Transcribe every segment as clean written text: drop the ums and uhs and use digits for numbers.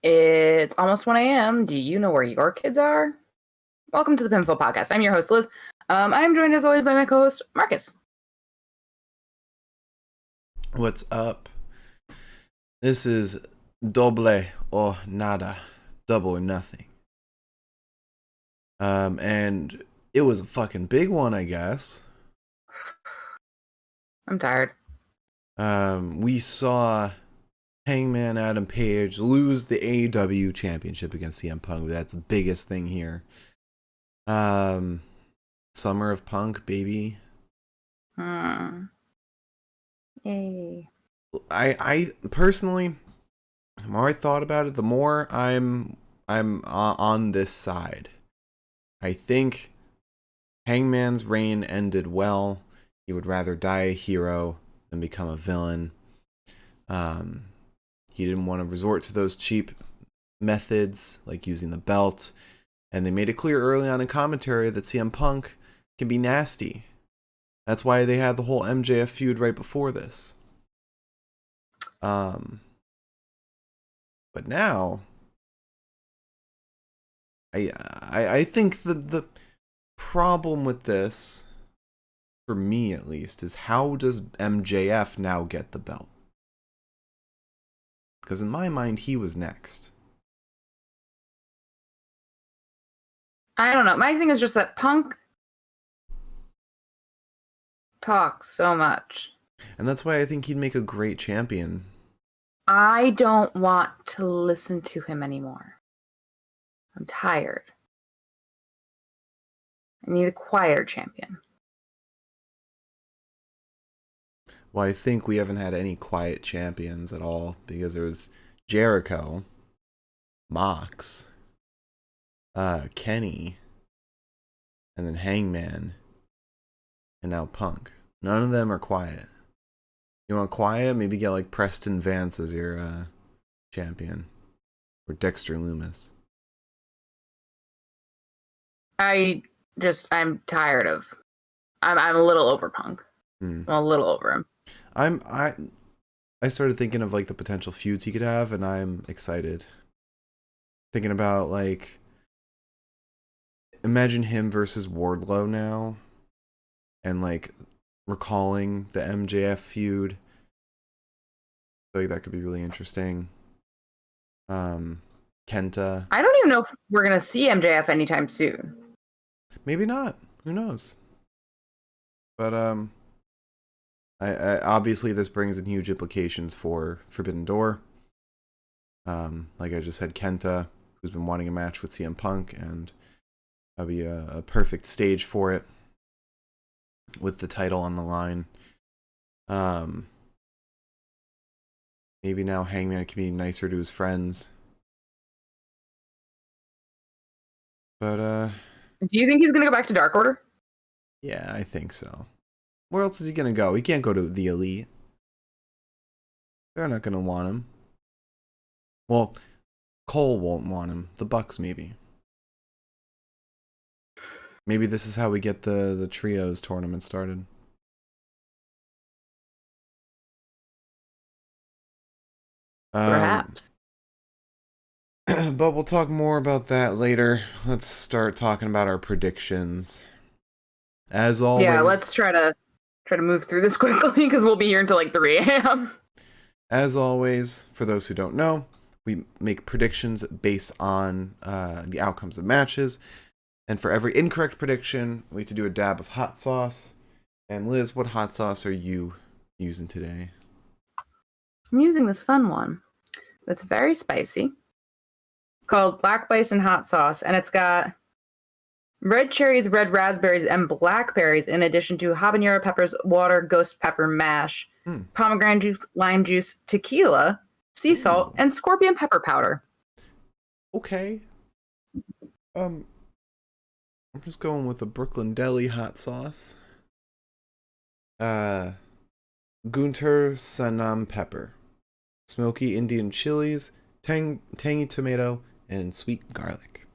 It's almost 1 a.m. Do you know where your kids are? Welcome to the Pinfall Podcast. I'm your host, Liz. I am joined as always by my co-host, Marcus. What's up? This is Doble or Nada. Double or nothing. And it was a fucking big one, I guess. I'm tired. We saw Hangman Adam Page lose the AEW championship against CM Punk. That's the biggest thing here. Summer of Punk, baby. Yay. I personally, the more I thought about it, the more I'm on this side. I think Hangman's reign ended well. He would rather die a hero than become a villain. He didn't want to resort to those cheap methods like using the belt. And they made it clear early on in commentary that CM Punk can be nasty. That's why they had the whole MJF feud right before this. But now, I think the problem with this, for me at least, is how does MJF now get the belt? Because in my mind, he was next. I don't know. My thing is just that Punk talks so much. And that's why I think he'd make a great champion. I don't want to listen to him anymore. I'm tired. I need a quieter champion. Well, I think we haven't had any quiet champions at all, because there was Jericho, Mox, Kenny, and then Hangman, and now Punk. None of them are quiet. You want quiet? Maybe get like Preston Vance as your champion, or Dexter Lumis. I'm tired of. I'm a little over Punk. I'm a little over him. I started thinking of like the potential feuds he could have, and I'm excited. Thinking about like, imagine him versus Wardlow now, and like recalling the MJF feud. I feel like that could be really interesting. Kenta. I don't even know if we're gonna see MJF anytime soon. Maybe not. Who knows? But I obviously this brings in huge implications for Forbidden Door. Like I just said, Kenta, who's been wanting a match with CM Punk, and that'll be a perfect stage for it, with the title on the line. Maybe now Hangman can be nicer to his friends. But do you think he's gonna go back to Dark Order? Yeah, I think so. Where else is he gonna go? He can't go to the Elite. They're not gonna want him. Well, Cole won't want him. The Bucks maybe. Maybe this is how we get the trios tournament started. Perhaps. But we'll talk more about that later. Let's start talking about our predictions. As always. Yeah, let's try to move through this quickly, because we'll be here until like 3 a.m. As always, for those who don't know, we make predictions based on the outcomes of matches. And for every incorrect prediction, we have to do a dab of hot sauce. And Liz, what hot sauce are you using today? I'm using this fun one that's very spicy, called Black Bison Hot Sauce, and it's got red cherries, red raspberries, and blackberries, in addition to habanero peppers, water, ghost pepper mash, pomegranate juice, lime juice, tequila, sea salt, and scorpion pepper powder. Okay. I'm just going with a Brooklyn Deli hot sauce. Gunter Sanam pepper, smoky Indian chilies, tangy tomato, and sweet garlic.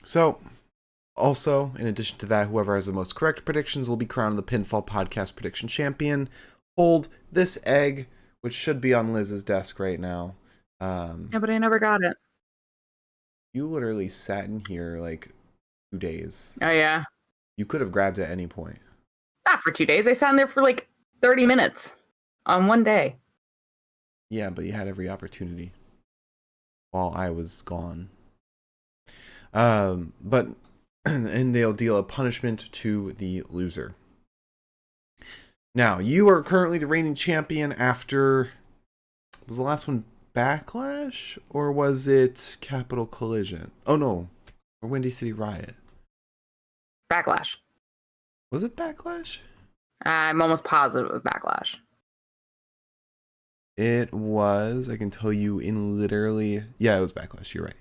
So, also, in addition to that, whoever has the most correct predictions will be crowned the Pinfall Podcast Prediction Champion. Hold this egg which should be on Liz's desk right now. Yeah, but I never got it. You literally sat in here like 2 days. Oh, yeah. You could have grabbed it at any point. Not for 2 days. I sat in there for like 30 minutes on one day. Yeah, but you had every opportunity while I was gone. But and they'll deal a punishment to the loser. Now, you are currently the reigning champion after... Was the last one Backlash? Or was it Capital Collision? Oh, no. Or Windy City Riot. Backlash. Was it Backlash? I'm almost positive it was Backlash. It was, I can tell you in literally... Yeah, it was Backlash. You're right.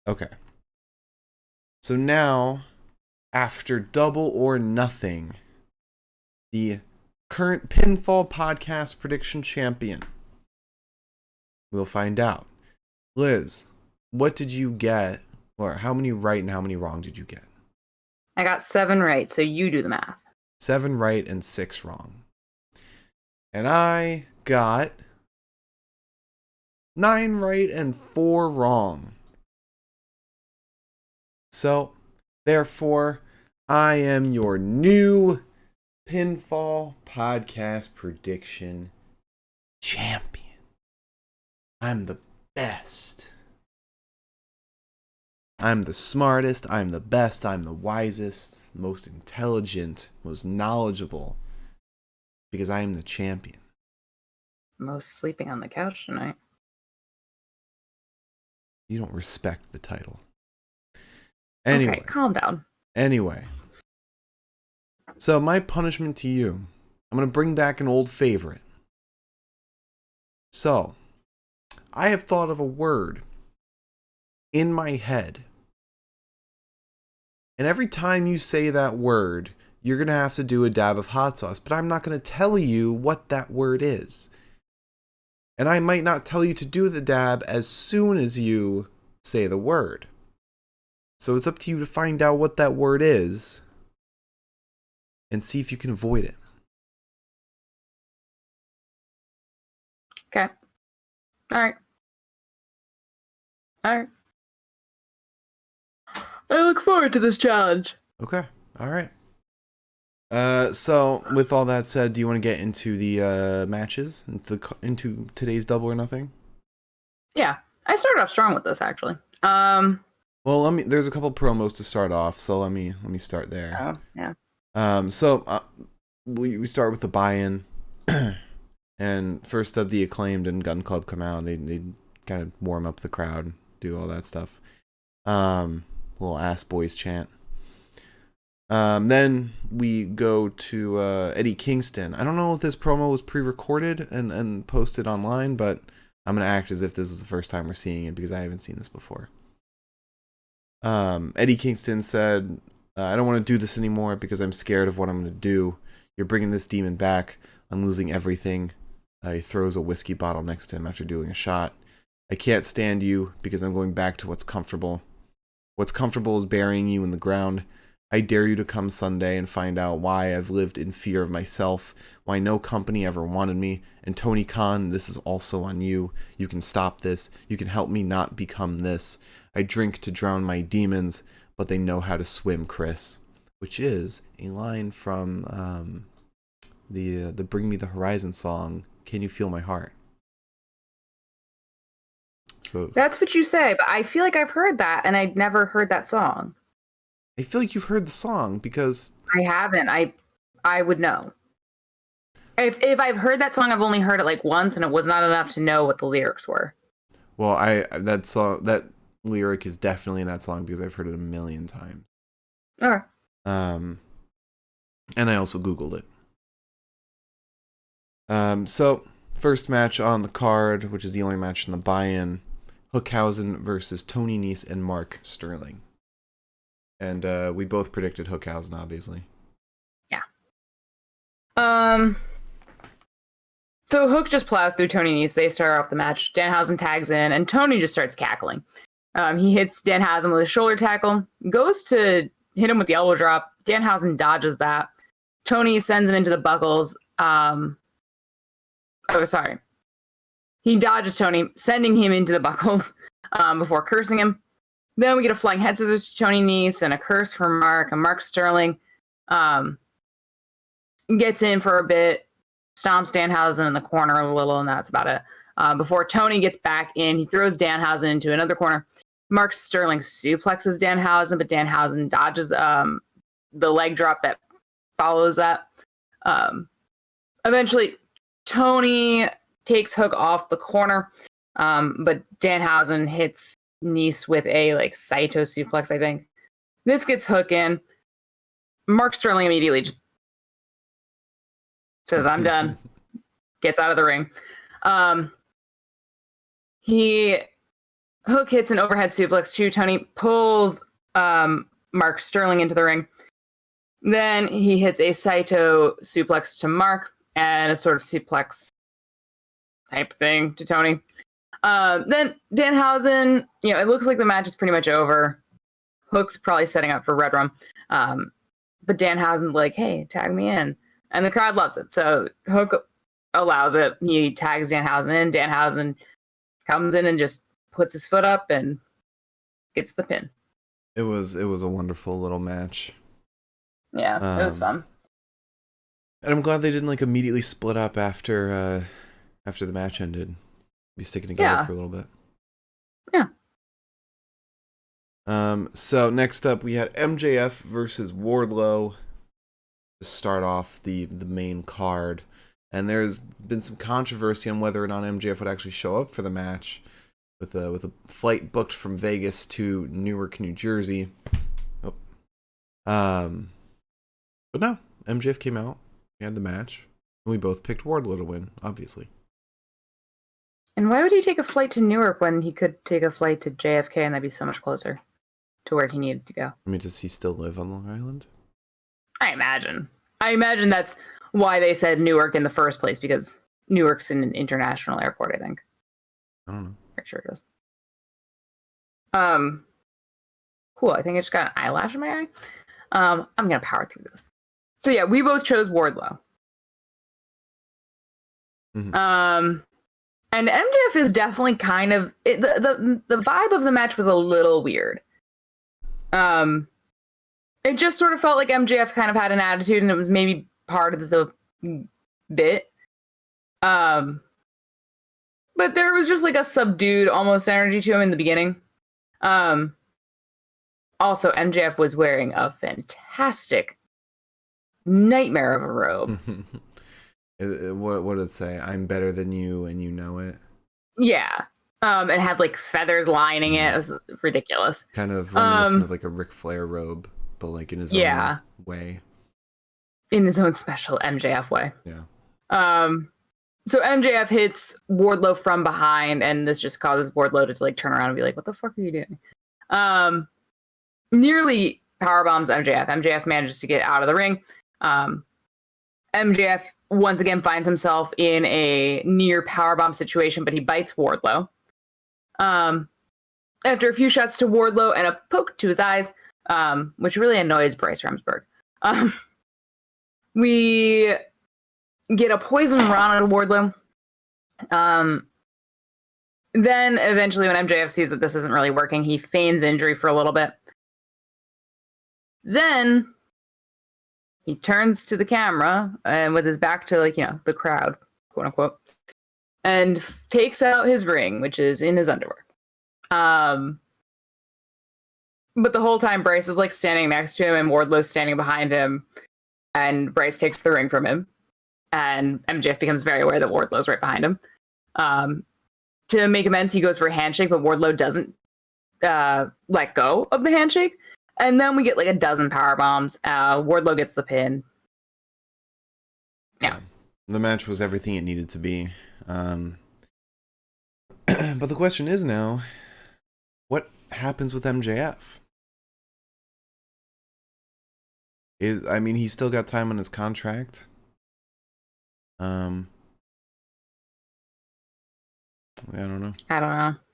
Okay. So now, after Double or Nothing, the current Pinfall Podcast Prediction Champion, we'll find out. Liz, what did you get? Or how many right and how many wrong did you get? I got 7 right, so you do the math. 7 right and 6 wrong. And I got 9 right and 4 wrong. So, therefore, I am your new Pinfall Podcast Prediction Champion. I'm the best. I'm the smartest, I'm the best, I'm the wisest, most intelligent, most knowledgeable. Because I am the champion. Most sleeping on the couch tonight. You don't respect the title. Anyway. Okay, calm down. Anyway. So my punishment to you. I'm going to bring back an old favorite. So, I have thought of a word in my head. And every time you say that word, you're going to have to do a dab of hot sauce. But I'm not going to tell you what that word is. And I might not tell you to do the dab as soon as you say the word. So it's up to you to find out what that word is and see if you can avoid it. Okay. All right. I look forward to this challenge. Okay. All right. So with all that said, do you want to get into the matches, into today's Double or Nothing? Yeah, I started off strong with this actually. Well, there's a couple promos to start off, so let me start there. Oh, yeah. So we start with the buy-in, and first up, the Acclaimed and Gun Club come out. And they kind of warm up the crowd, do all that stuff. Little ass boys chant. Then we go to Eddie Kingston. I don't know if this promo was pre-recorded and posted online, but I'm going to act as if this is the first time we're seeing it because I haven't seen this before. Eddie Kingston said, I don't want to do this anymore because I'm scared of what I'm going to do. You're bringing this demon back. I'm losing everything. He throws a whiskey bottle next to him after doing a shot. I can't stand you because I'm going back to what's comfortable. What's comfortable is burying you in the ground. I dare you to come Sunday and find out why I've lived in fear of myself, why no company ever wanted me, and Tony Khan, this is also on you. You can stop this. You can help me not become this. I drink to drown my demons, but they know how to swim, Chris. Which is a line from the Bring Me the Horizon song, Can You Feel My Heart? So That's what you say, but I feel like I've heard that, and I'd never heard that song. I feel like you've heard the song because I haven't. I would know. If I've heard that song, I've only heard it like once, and it was not enough to know what the lyrics were. Well, that lyric is definitely in that song because I've heard it a million times. Okay. And I also Googled it. So first match on the card, which is the only match in the buy-in, Hookhausen versus Tony Nese and Mark Sterling. And we both predicted Hookhausen, obviously. Yeah. So Hook just plows through Tony Nese. They start off the match. Danhausen tags in, and Tony just starts cackling. He hits Danhausen with a shoulder tackle, goes to hit him with the elbow drop. Danhausen dodges that. Tony sends him into the buckles. Oh, sorry. He dodges Tony, sending him into the buckles before cursing him. Then we get a flying head scissors to Tony Nese and a curse from Mark. And Mark Sterling gets in for a bit, stomps Danhausen in the corner a little, and that's about it. Before Tony gets back in, he throws Danhausen into another corner. Mark Sterling suplexes Danhausen, but Danhausen dodges the leg drop that follows that. Eventually, Tony takes Hook off the corner, but Danhausen hits Nese with a Saito suplex, I think. This gets Hook in. Mark Sterling immediately just says, "I'm done." Gets out of the ring. Hook hits an overhead suplex to Tony, pulls Mark Sterling into the ring. Then he hits a Saito suplex to Mark and a sort of suplex type thing to Tony. Then Danhausen, it looks like the match is pretty much over. Hook's probably setting up for Red Rum. But Danhausen's like, "Hey, tag me in." And the crowd loves it. So Hook allows it. He tags Danhausen in. Danhausen comes in and just puts his foot up and gets the pin. It was a wonderful little match. Yeah, it was fun. And I'm glad they didn't immediately split up after the match ended. Be sticking together for a little bit. Yeah. So next up we had MJF versus Wardlow to start off the main card. And there's been some controversy on whether or not MJF would actually show up for the match with a flight booked from Vegas to Newark, New Jersey. But no, MJF came out. We had the match. And we both picked Wardlow to win, obviously. And why would he take a flight to Newark when he could take a flight to JFK and that'd be so much closer to where he needed to go? I mean, does he still live on Long Island? I imagine that's why they said Newark in the first place, because Newark's an international airport, I think. I don't know. Pretty sure it is. Cool. I think I just got an eyelash in my eye. I'm gonna power through this. So yeah, we both chose Wardlow. Mm-hmm. And MJF is definitely kind of the vibe of the match was a little weird. It just sort of felt like MJF kind of had an attitude, and it was maybe part of the bit. But there was just a subdued almost energy to him in the beginning. Also, MJF was wearing a fantastic nightmare of a robe. What did it say? "I'm better than you, and you know it." Yeah. It had feathers lining it. It was ridiculous. Kind of reminiscent of a Ric Flair robe, but in his own way. In his own special MJF way. Yeah. So MJF hits Wardlow from behind, and this just causes Wardlow to turn around and be like, "What the fuck are you doing?" Nearly powerbombs MJF. MJF manages to get out of the ring. MJF once again finds himself in a near powerbomb situation, but he bites Wardlow. After a few shots to Wardlow and a poke to his eyes, which really annoys Bryce Remsburg, we get a poison rana to Wardlow. Then eventually when MJF sees that this isn't really working, he feigns injury for a little bit. Then he turns to the camera and with his back to the crowd, quote unquote, and takes out his ring, which is in his underwear. But the whole time Bryce is standing next to him and Wardlow's standing behind him, and Bryce takes the ring from him, and MJF becomes very aware that Wardlow's right behind him. To make amends, he goes for a handshake, but Wardlow doesn't let go of the handshake. And then we get a dozen power bombs. Wardlow gets the pin. Yeah. The match was everything it needed to be. But the question is now, what happens with MJF? He's still got time on his contract. I don't know.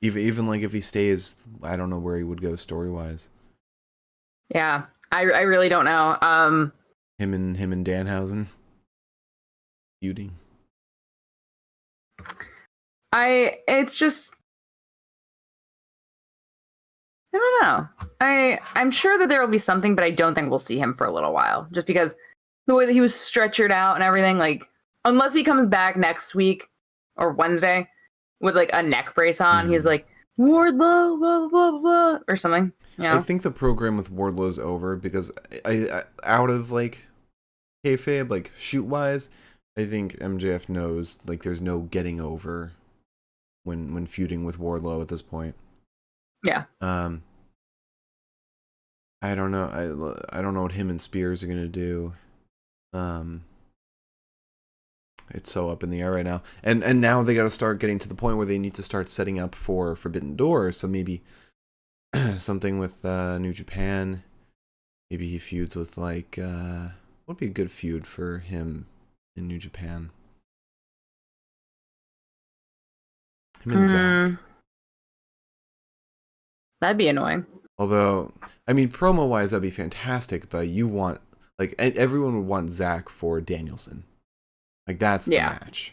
Even if he stays, I don't know where he would go story-wise. Yeah, I really don't know. Him and Danhausen feuding. It's just, I don't know. I'm sure that there will be something, but I don't think we'll see him for a little while. Just because the way that he was stretchered out and everything, like, unless he comes back next week or Wednesday with like a neck brace on, he's like, Wardlow, blah, blah, blah, blah, or something. You know? I think the program with Wardlow's over because I out of like kayfabe, like shoot wise, I think MJF knows like there's no getting over when feuding with Wardlow at this point. Yeah. I don't know. I don't know what him and Spears are gonna do. It's so up in the air right now, and now they got to start getting to the point where they need to start setting up for Forbidden Door. So maybe something with New Japan. Maybe he feuds with like what would be a good feud for him in New Japan? Him and Zack. That'd be annoying. Although, I mean, promo-wise, that'd be fantastic, but you want, like, everyone would want Zack for Danielson. Like, that's the match.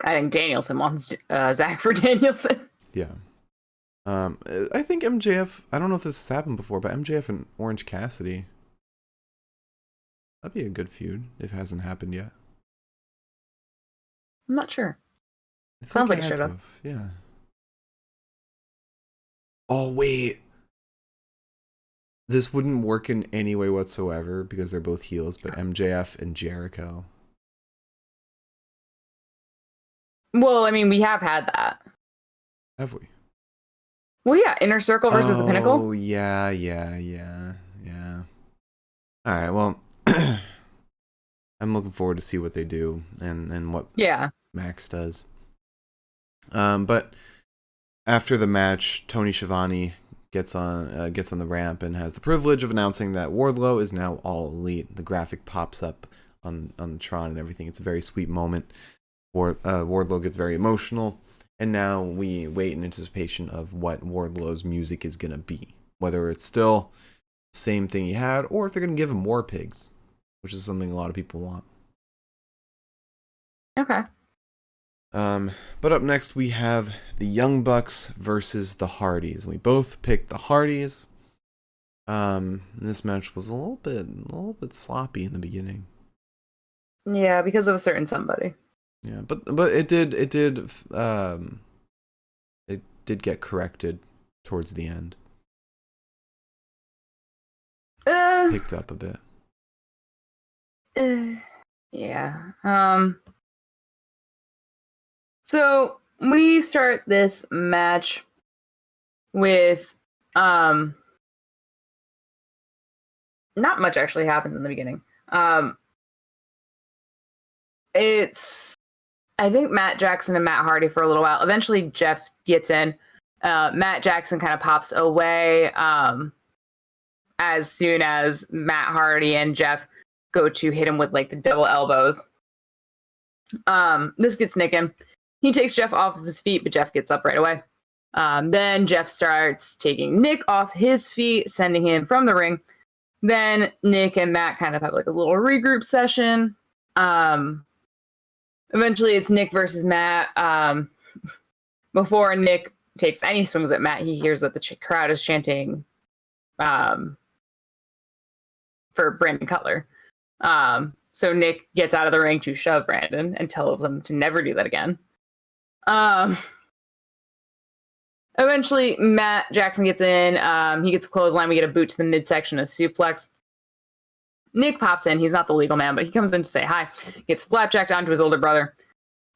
I think Danielson wants Zack for Danielson. Yeah. I think MJF, I don't know if this has happened before, but MJF and Orange Cassidy, that'd be a good feud if it hasn't happened yet. I'm not sure. Sounds like it should have. Yeah. Oh, wait. This wouldn't work in any way whatsoever because they're both heels, but MJF and Jericho. Well, I mean, we have had that. Have we? Well, yeah, Inner Circle versus the Pinnacle. Oh, yeah. All right, well, I'm looking forward to see what they do and what Max does. But after the match, Tony Schiavone gets on the ramp and has the privilege of announcing that Wardlow is now All Elite. The graphic pops up on the Tron and everything. It's a very sweet moment. Wardlow gets very emotional, and now we wait in anticipation of what Wardlow's music is gonna be. Whether it's still the same thing he had, or if they're gonna give him more pigs, which is something a lot of people want. Okay. But up next we have the Young Bucks versus the Hardys. We both picked the Hardys. This match was a little bit sloppy in the beginning. Yeah, because of a certain somebody. Yeah, but it did get corrected towards the end. Picked up a bit. Yeah. So we start this match with not much actually happens in the beginning. It's I think Matt Jackson and Matt Hardy for a little while. Eventually Jeff gets in. Matt Jackson kind of pops away as soon as Matt Hardy and Jeff go to hit him with like the double elbows. This gets Nick in. He takes Jeff off of his feet, but Jeff gets up right away. Then Jeff starts taking Nick off his feet, sending him from the ring. Then Nick and Matt kind of have like a little regroup session. Eventually it's Nick versus Matt. Before Nick takes any swings at Matt, he hears that the crowd is chanting for Brandon Cutler. So Nick gets out of the ring to shove Brandon and tells him to never do that again. Eventually, Matt Jackson gets in. He gets a clothesline. We get a boot to the midsection, a suplex. Nick pops in. He's not the legal man, but he comes in to say hi. Gets flapjacked onto his older brother.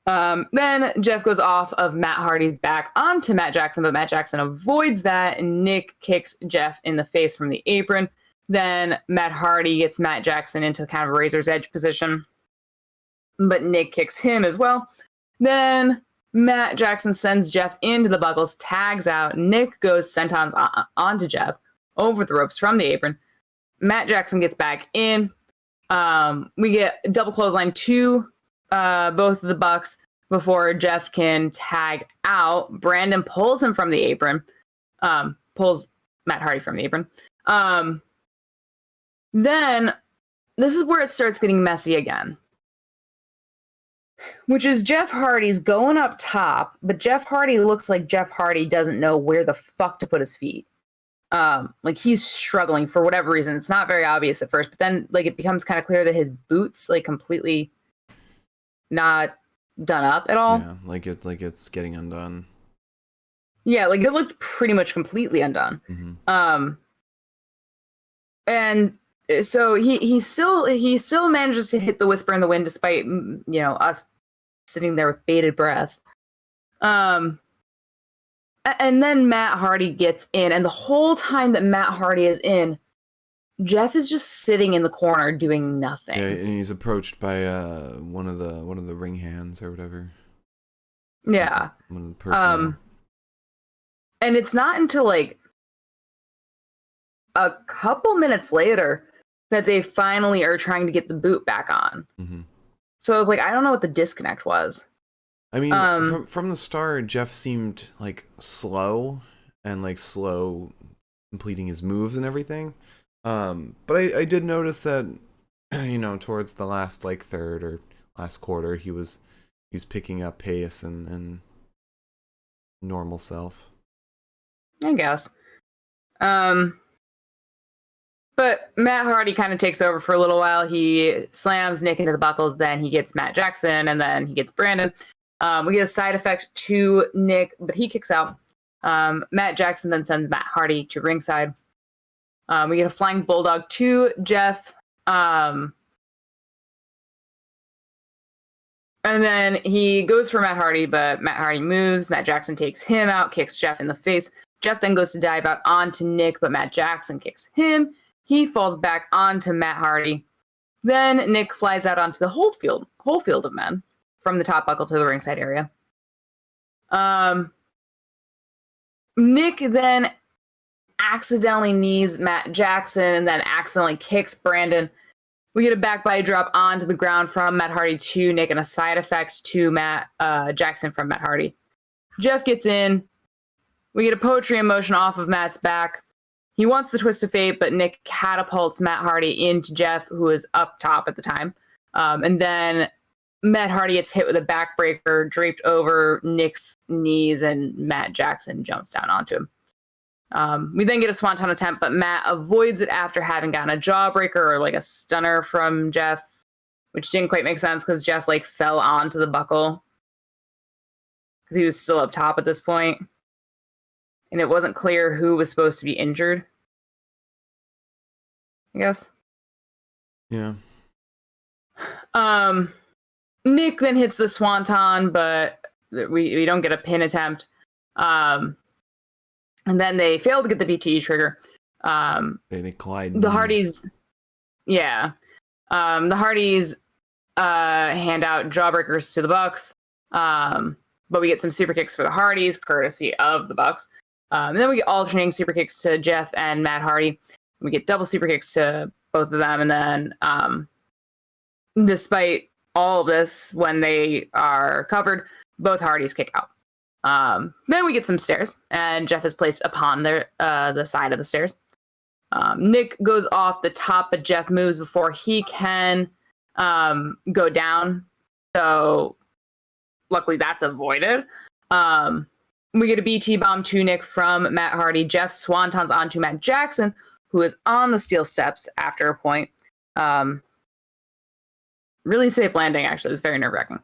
Then Jeff goes off of Matt Hardy's back onto Matt Jackson, but Matt Jackson avoids that, and Nick kicks Jeff in the face from the apron. Then Matt Hardy gets Matt Jackson into kind of a razor's edge position, but Nick kicks him as well. Then Matt Jackson sends Jeff into the buckles, tags out. Nick goes sentons onto Jeff over the ropes from the apron. Matt Jackson gets back in. We get a double clothesline to both of the Bucks before Jeff can tag out. Brandon pulls him from the apron. Pulls Matt Hardy from the apron. Then this is where it starts getting messy again. which is Jeff Hardy's going up top, but Jeff Hardy looks like Jeff Hardy doesn't know where the fuck to put his feet. Like he's struggling for whatever reason. It's not very obvious at first, but then like it becomes kind of clear that his boots like completely not done up at all. Yeah, like it's getting undone. Yeah, like it looked pretty much completely undone. Mm-hmm. And so he still manages to hit the Whisper in the Wind despite us sitting there with bated breath. And then Matt Hardy gets in, and the whole time that Matt Hardy is in, Jeff is just sitting in the corner doing nothing. Yeah, and he's approached by one of the ring hands or whatever. Yeah. One of the personnel. And it's not until like a couple minutes later that they finally are trying to get the boot back on. Mm-hmm. So I was like, I don't know what the disconnect was. I mean, from the start, Jeff seemed like slow completing his moves and everything. But I did notice that, towards the last like third or last quarter, he was picking up pace and normal self. I guess. But Matt Hardy kind of takes over for a little while. He slams Nick into the buckles, then he gets Matt Jackson, and then he gets Brandon. We get a side effect to Nick, but he kicks out. Matt Jackson then sends Matt Hardy to ringside. We get a flying bulldog to Jeff. And then he goes for Matt Hardy, but Matt Hardy moves. Matt Jackson takes him out, kicks Jeff in the face. Jeff then goes to dive out onto Nick, but Matt Jackson kicks him. He falls back onto Matt Hardy. Then Nick flies out onto the whole field of men from the top buckle to the ringside area. Nick then accidentally knees Matt Jackson and then accidentally kicks Brandon. We get a back body drop onto the ground from Matt Hardy to Nick and a side effect to Matt Jackson from Matt Hardy. Jeff gets in. We get a poetry in motion off of Matt's back. He wants the twist of fate, but Nick catapults Matt Hardy into Jeff, who is up top at the time. And then Matt Hardy gets hit with a backbreaker draped over Nick's knees, and Matt Jackson jumps down onto him. We then get a swanton attempt, but Matt avoids it after having gotten a jawbreaker or like a stunner from Jeff, which didn't quite make sense because Jeff like fell onto the buckle because he was still up top at this point. And it wasn't clear who was supposed to be injured, I guess. Yeah. Nick then hits the swanton, but we don't get a pin attempt. And then they fail to get the BTE trigger. They collide. The Hardys, yeah. The Hardys hand out jawbreakers to the Bucks, but we get some super kicks for the Hardys, courtesy of the Bucks. And then we get alternating super kicks to Jeff and Matt Hardy. We get double super kicks to both of them, and then despite all of this, when they are covered, both Hardys kick out. Then we get some stairs, and Jeff is placed upon the side of the stairs. Nick goes off the top, but Jeff moves before he can go down. So luckily that's avoided. We get a BT bomb to Nick from Matt Hardy. Jeff swantons onto Matt Jackson, who is on the steel steps after a point. Really safe landing, actually. It was very nerve-wracking.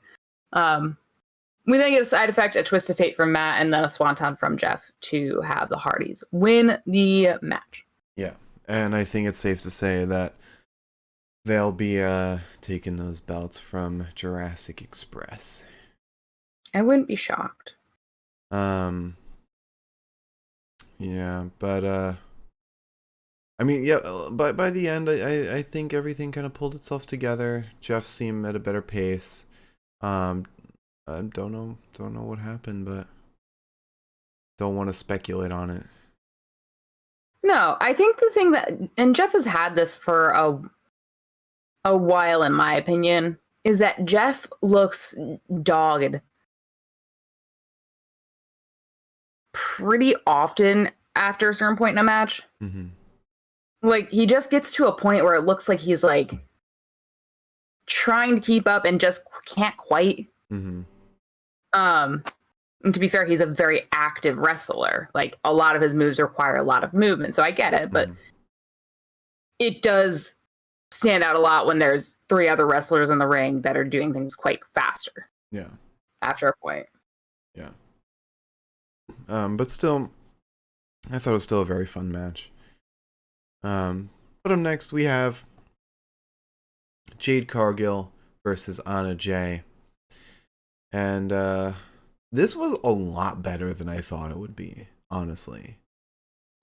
We then get a side effect, a twist of fate from Matt, and then a swanton from Jeff to have the Hardys win the match. Yeah, and I think it's safe to say that they'll be taking those belts from Jurassic Express. I wouldn't be shocked. Yeah, but I mean, yeah, but by the end, I think everything kind of pulled itself together. Jeff seemed at a better pace. I don't know what happened, but don't want to speculate on it. No, I think the thing that, and Jeff has had this for a while, in my opinion, is that Jeff looks dogged pretty often after a certain point in a match. Mm-hmm. Like, he just gets to a point where it looks like he's like trying to keep up and just can't quite. Mm-hmm. And to be fair, he's a very active wrestler. Like, a lot of his moves require a lot of movement, so I get it, but it does stand out a lot when there's 3 other wrestlers in the ring that are doing things quite faster. Yeah. After a point. Yeah. But still, I thought it was still a very fun match. But up next we have Jade Cargill versus Anna Jay. And this was a lot better than I thought it would be, honestly.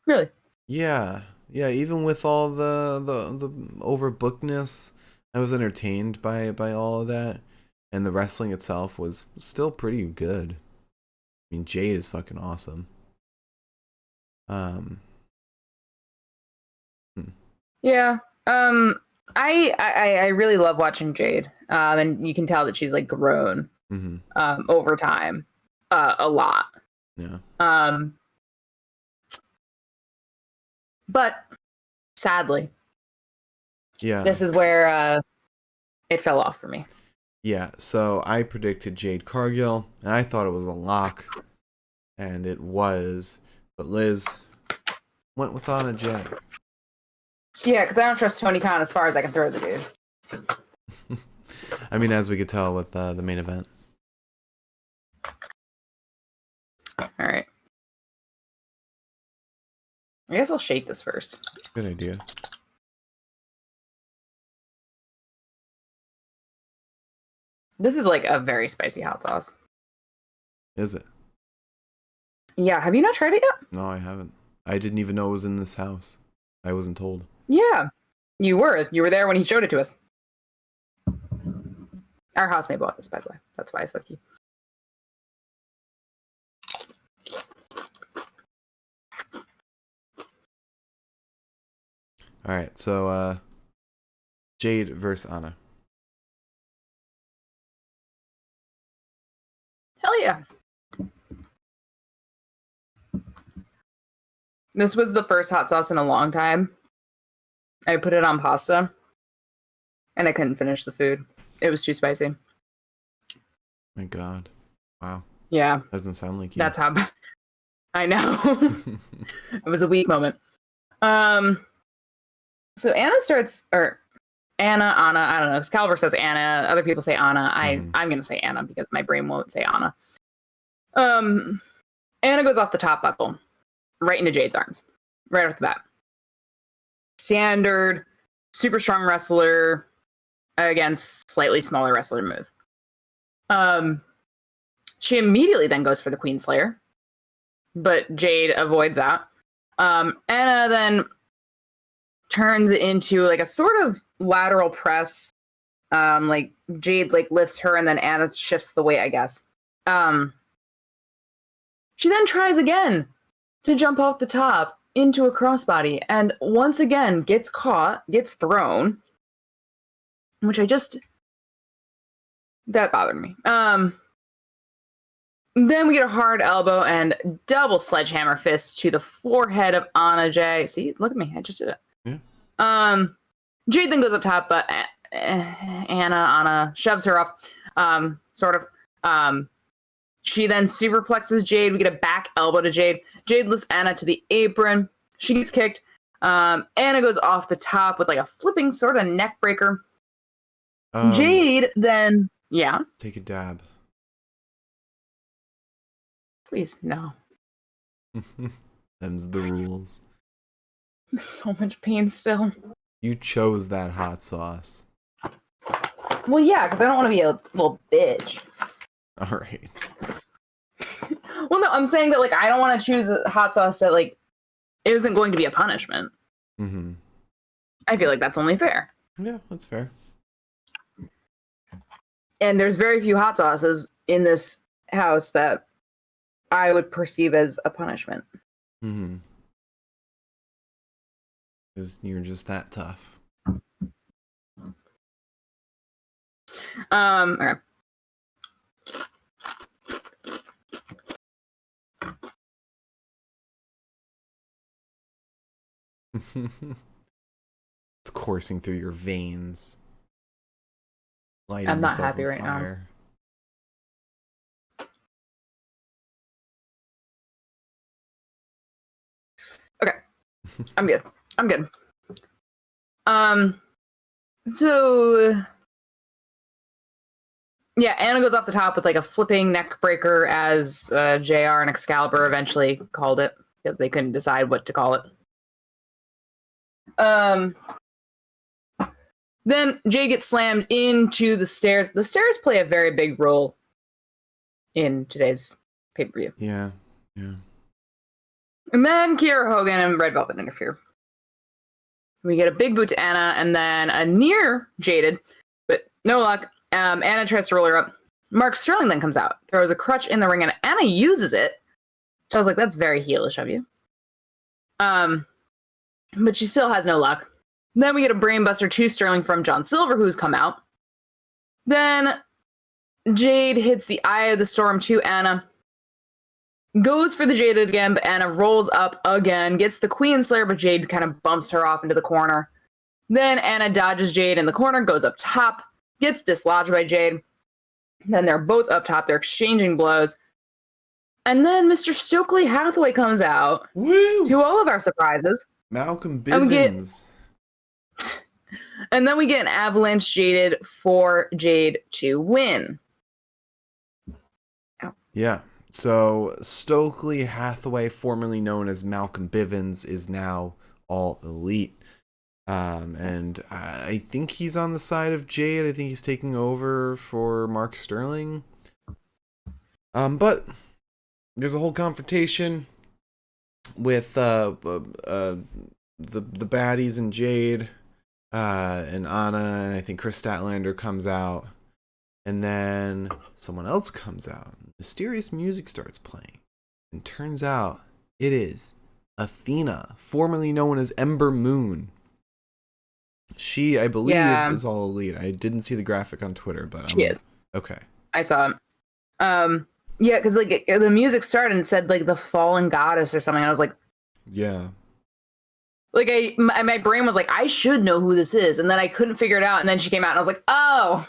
Really? Yeah. Yeah, even with all the overbookedness, I was entertained by all of that. And the wrestling itself was still pretty good. I mean, Jade is fucking awesome. Yeah. I really love watching Jade. And you can tell that she's like grown over time a lot. Yeah. But sadly, yeah, this is where it fell off for me. Yeah, so I predicted Jade Cargill, and I thought it was a lock, and it was. But Liz went with Anna Jay. Yeah, because I don't trust Tony Khan as far as I can throw the dude. I mean, as we could tell with the main event. All right. I guess I'll shake this first. Good idea. This is like a very spicy hot sauce. Is it? Yeah, have you not tried it yet? No, I haven't. I didn't even know it was in this house. I wasn't told. Yeah, you were. You were there when he showed it to us. Our housemate bought this, by the way. That's why I said he. All right, so Jade versus Anna. Hell yeah. This was the first hot sauce in a long time. I put it on pasta, and I couldn't finish the food. It was too spicy. My God. Wow. Yeah. Doesn't sound like you. That's how I know. It was a weak moment. So Anna starts, or Anna, I don't know. Excalibur says Anna. Other people say Anna. I'm going to say Anna because my brain won't say Anna. Anna goes off the top buckle right into Jade's arms, right off the bat. Standard, super strong wrestler against slightly smaller wrestler move. She immediately then goes for the Queen Slayer, but Jade avoids that. Anna then turns into like a sort of lateral press. Like Jade like lifts her and then Anna shifts the weight, I guess. She then tries again to jump off the top into a crossbody and once again gets caught, gets thrown, which that bothered me. Then we get a hard elbow and double sledgehammer fist to the forehead of Anna Jay. See, look at me. I just did it. Yeah. Jade then goes up top, but Anna shoves her off, sort of. She then superplexes Jade. We get a back elbow to Jade. Jade lifts Anna to the apron. She gets kicked. Anna goes off the top with like a flipping sort of neck breaker. Jade then, yeah. Take a dab. Please, no. Them's the rules. So much pain still. You chose that hot sauce. Well, yeah, because I don't want to be a little bitch. All right. Well, no, I'm saying that like I don't want to choose a hot sauce that like isn't going to be a punishment. Mm-hmm. I feel like that's only fair. Yeah, that's fair. And there's very few hot sauces in this house that I would perceive as a punishment. Mm-hmm. Because you're just that tough. Okay. It's coursing through your veins. lighting I'm not yourself happy on right now. fire. Okay. I'm good. I'm good. So yeah, Anna goes off the top with like a flipping neck breaker, as JR and Excalibur eventually called it because they couldn't decide what to call it. Then Jay gets slammed into the stairs. The stairs play a very big role in today's pay-per-view. Yeah. And then Kiera Hogan and Red Velvet interfere. We get a big boot to Anna, and then a near Jaded, but no luck. Anna tries to roll her up. Mark Sterling then comes out, throws a crutch in the ring, and Anna uses it. So I was like, that's very heelish of you. But she still has no luck. Then we get a brainbuster to Sterling from John Silver, who's come out. Then Jade hits the Eye of the Storm to Anna. Goes for the Jaded again, but Anna rolls up again, gets the Queen Slayer, but Jade kind of bumps her off into the corner. Then Anna dodges Jade in the corner, goes up top, gets dislodged by Jade. Then they're both up top, they're exchanging blows. And then Mr. Stokely Hathaway comes out. Woo! To all of our surprises. Malcolm Bivens. And then we get an Avalanche Jaded for Jade to win. Ow. Yeah. So Stokely Hathaway, formerly known as Malcolm Bivens, is now All Elite. And I think he's on the side of Jade. I think he's taking over for Mark Sterling. But there's a whole confrontation with the baddies and Jade and Anna, and I think Chris Statlander comes out. And then someone else comes out. Mysterious music starts playing. And turns out it is Athena, formerly known as Ember Moon. She, I believe, is All Elite. I didn't see the graphic on Twitter, but she is. Okay. I saw it. Yeah, because like the music started and said like the fallen goddess or something. I was like, yeah. Like my brain was like, I should know who this is, and then I couldn't figure it out. And then she came out, and I was like, oh,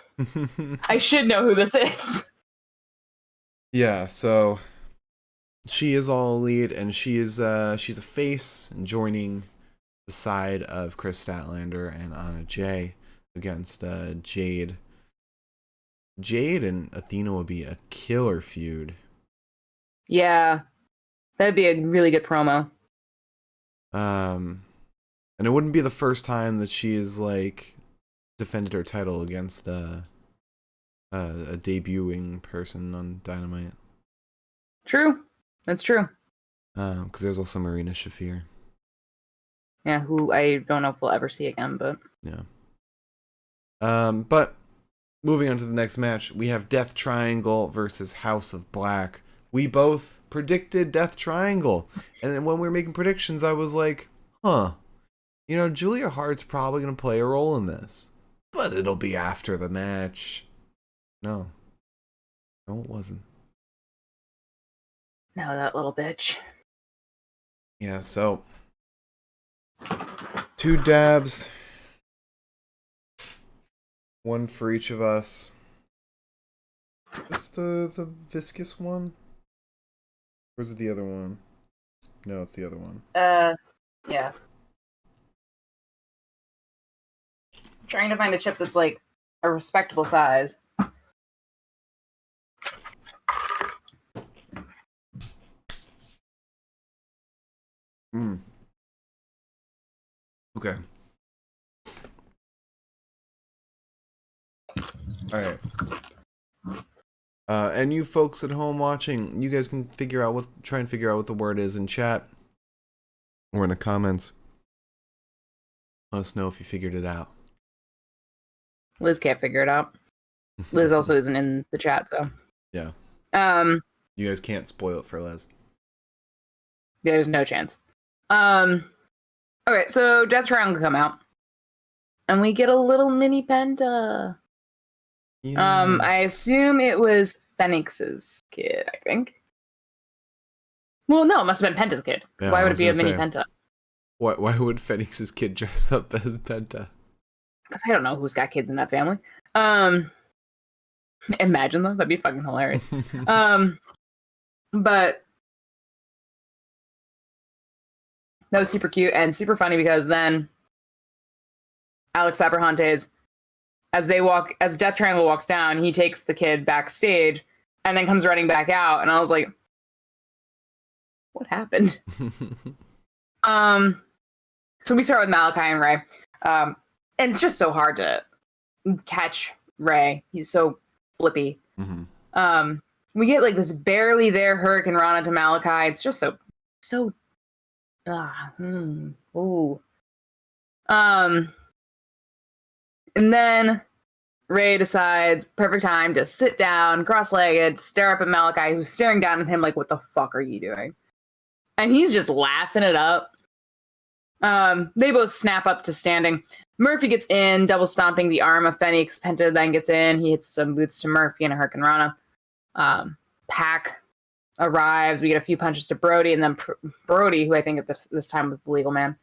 I should know who this is. Yeah. So she is All Elite, and she's a face and joining the side of Chris Statlander and Anna Jay against Jade. Jade and Athena would be a killer feud. Yeah, that'd be a really good promo. And it wouldn't be the first time that she is like defended her title against a debuting person on Dynamite. True, that's true. Because there's also Marina Shafir. Yeah, who I don't know if we'll ever see again, but yeah. But moving on to the next match, we have Death Triangle versus House of Black. We both predicted Death Triangle, and then when we were making predictions, I was like, huh. You know, Julia Hart's probably going to play a role in this. But it'll be after the match. No. No, it wasn't. No, that little bitch. Yeah, so 2 dabs. 1 for each of us. Is the viscous one? Or is it the other one? No, it's the other one. Yeah. Trying to find a chip that's like a respectable size. Okay. Alright. And you folks at home watching, you guys can try and figure out what the word is in chat or in the comments. Let us know if you figured it out. Liz can't figure it out. Liz also isn't in the chat, so yeah. You guys can't spoil it for Liz. There's no chance. Okay, so Death Triangle come out, and we get a little mini penta. Yeah. I assume it was Phoenix's kid. I think. Well, no, it must have been Penta's kid. Yeah, why would it be a mini Penta? Why would Phoenix's kid dress up as Penta? Because I don't know who's got kids in that family. Imagine though, that'd be fucking hilarious. But that was super cute and super funny because then Alex Abrahantes, as Death Triangle walks down, he takes the kid backstage and then comes running back out, and I was like, what happened? So we start with Malachi and Ray. And it's just so hard to catch Ray. He's so flippy. Mm-hmm. We get like this barely there Hurricane Rana to Malachi. It's just so ooh. And then Ray decides, perfect time to sit down, cross-legged, stare up at Malachi, who's staring down at him like, what the fuck are you doing? And he's just laughing it up. They both snap up to standing. Murphy gets in, double stomping the arm of Phoenix. Penta then gets in. He hits some boots to Murphy and a Hurricane Rana. Pac arrives. We get a few punches to Brody, and then Brody, who I think at this time was the legal man,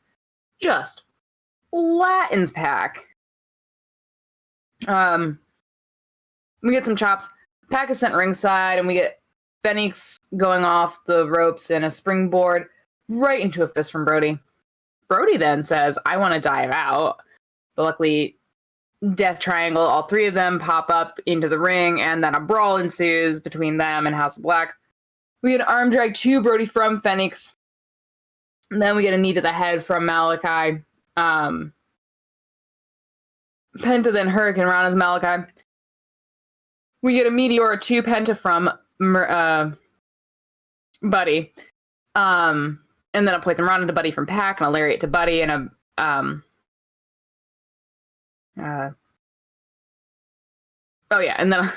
just Latins Pac. We get some chops. Pac is sent ringside, and we get Phoenix going off the ropes in a springboard right into a fist from Brody. Brody then says, I want to dive out. But luckily, Death Triangle, all three of them pop up into the ring, and then a brawl ensues between them and House of Black. We get an arm drag to Brody from Phoenix. And then we get a knee to the head from Malachi. Penta then Hurricane Rana's Malachi. We get a Meteor to Penta from Buddy. And then a Poison Rana to Buddy from Pac, and a Lariat to Buddy, and a and then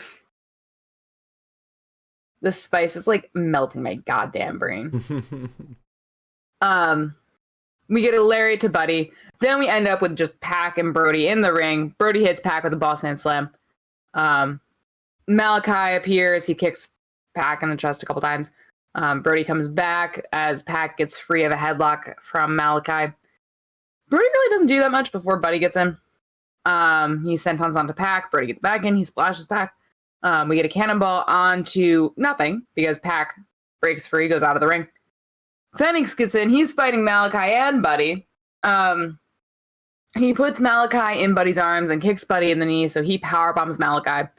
the spice is like melting my goddamn brain. We get a Lariat to Buddy. Then we end up with just Pac and Brody in the ring. Brody hits Pac with a Bossman Slam. Malachi appears. He kicks Pac in the chest a couple times. Brody comes back as Pac gets free of a headlock from Malachi. Brody really doesn't do that much before Buddy gets in. He sentons onto Pac. Brody gets back in. He splashes Pac. We get a cannonball onto nothing because Pac breaks free, goes out of the ring. Phoenix gets in. He's fighting Malachi and Buddy. He puts Malachi in Buddy's arms and kicks Buddy in the knee, so he powerbombs Malachi.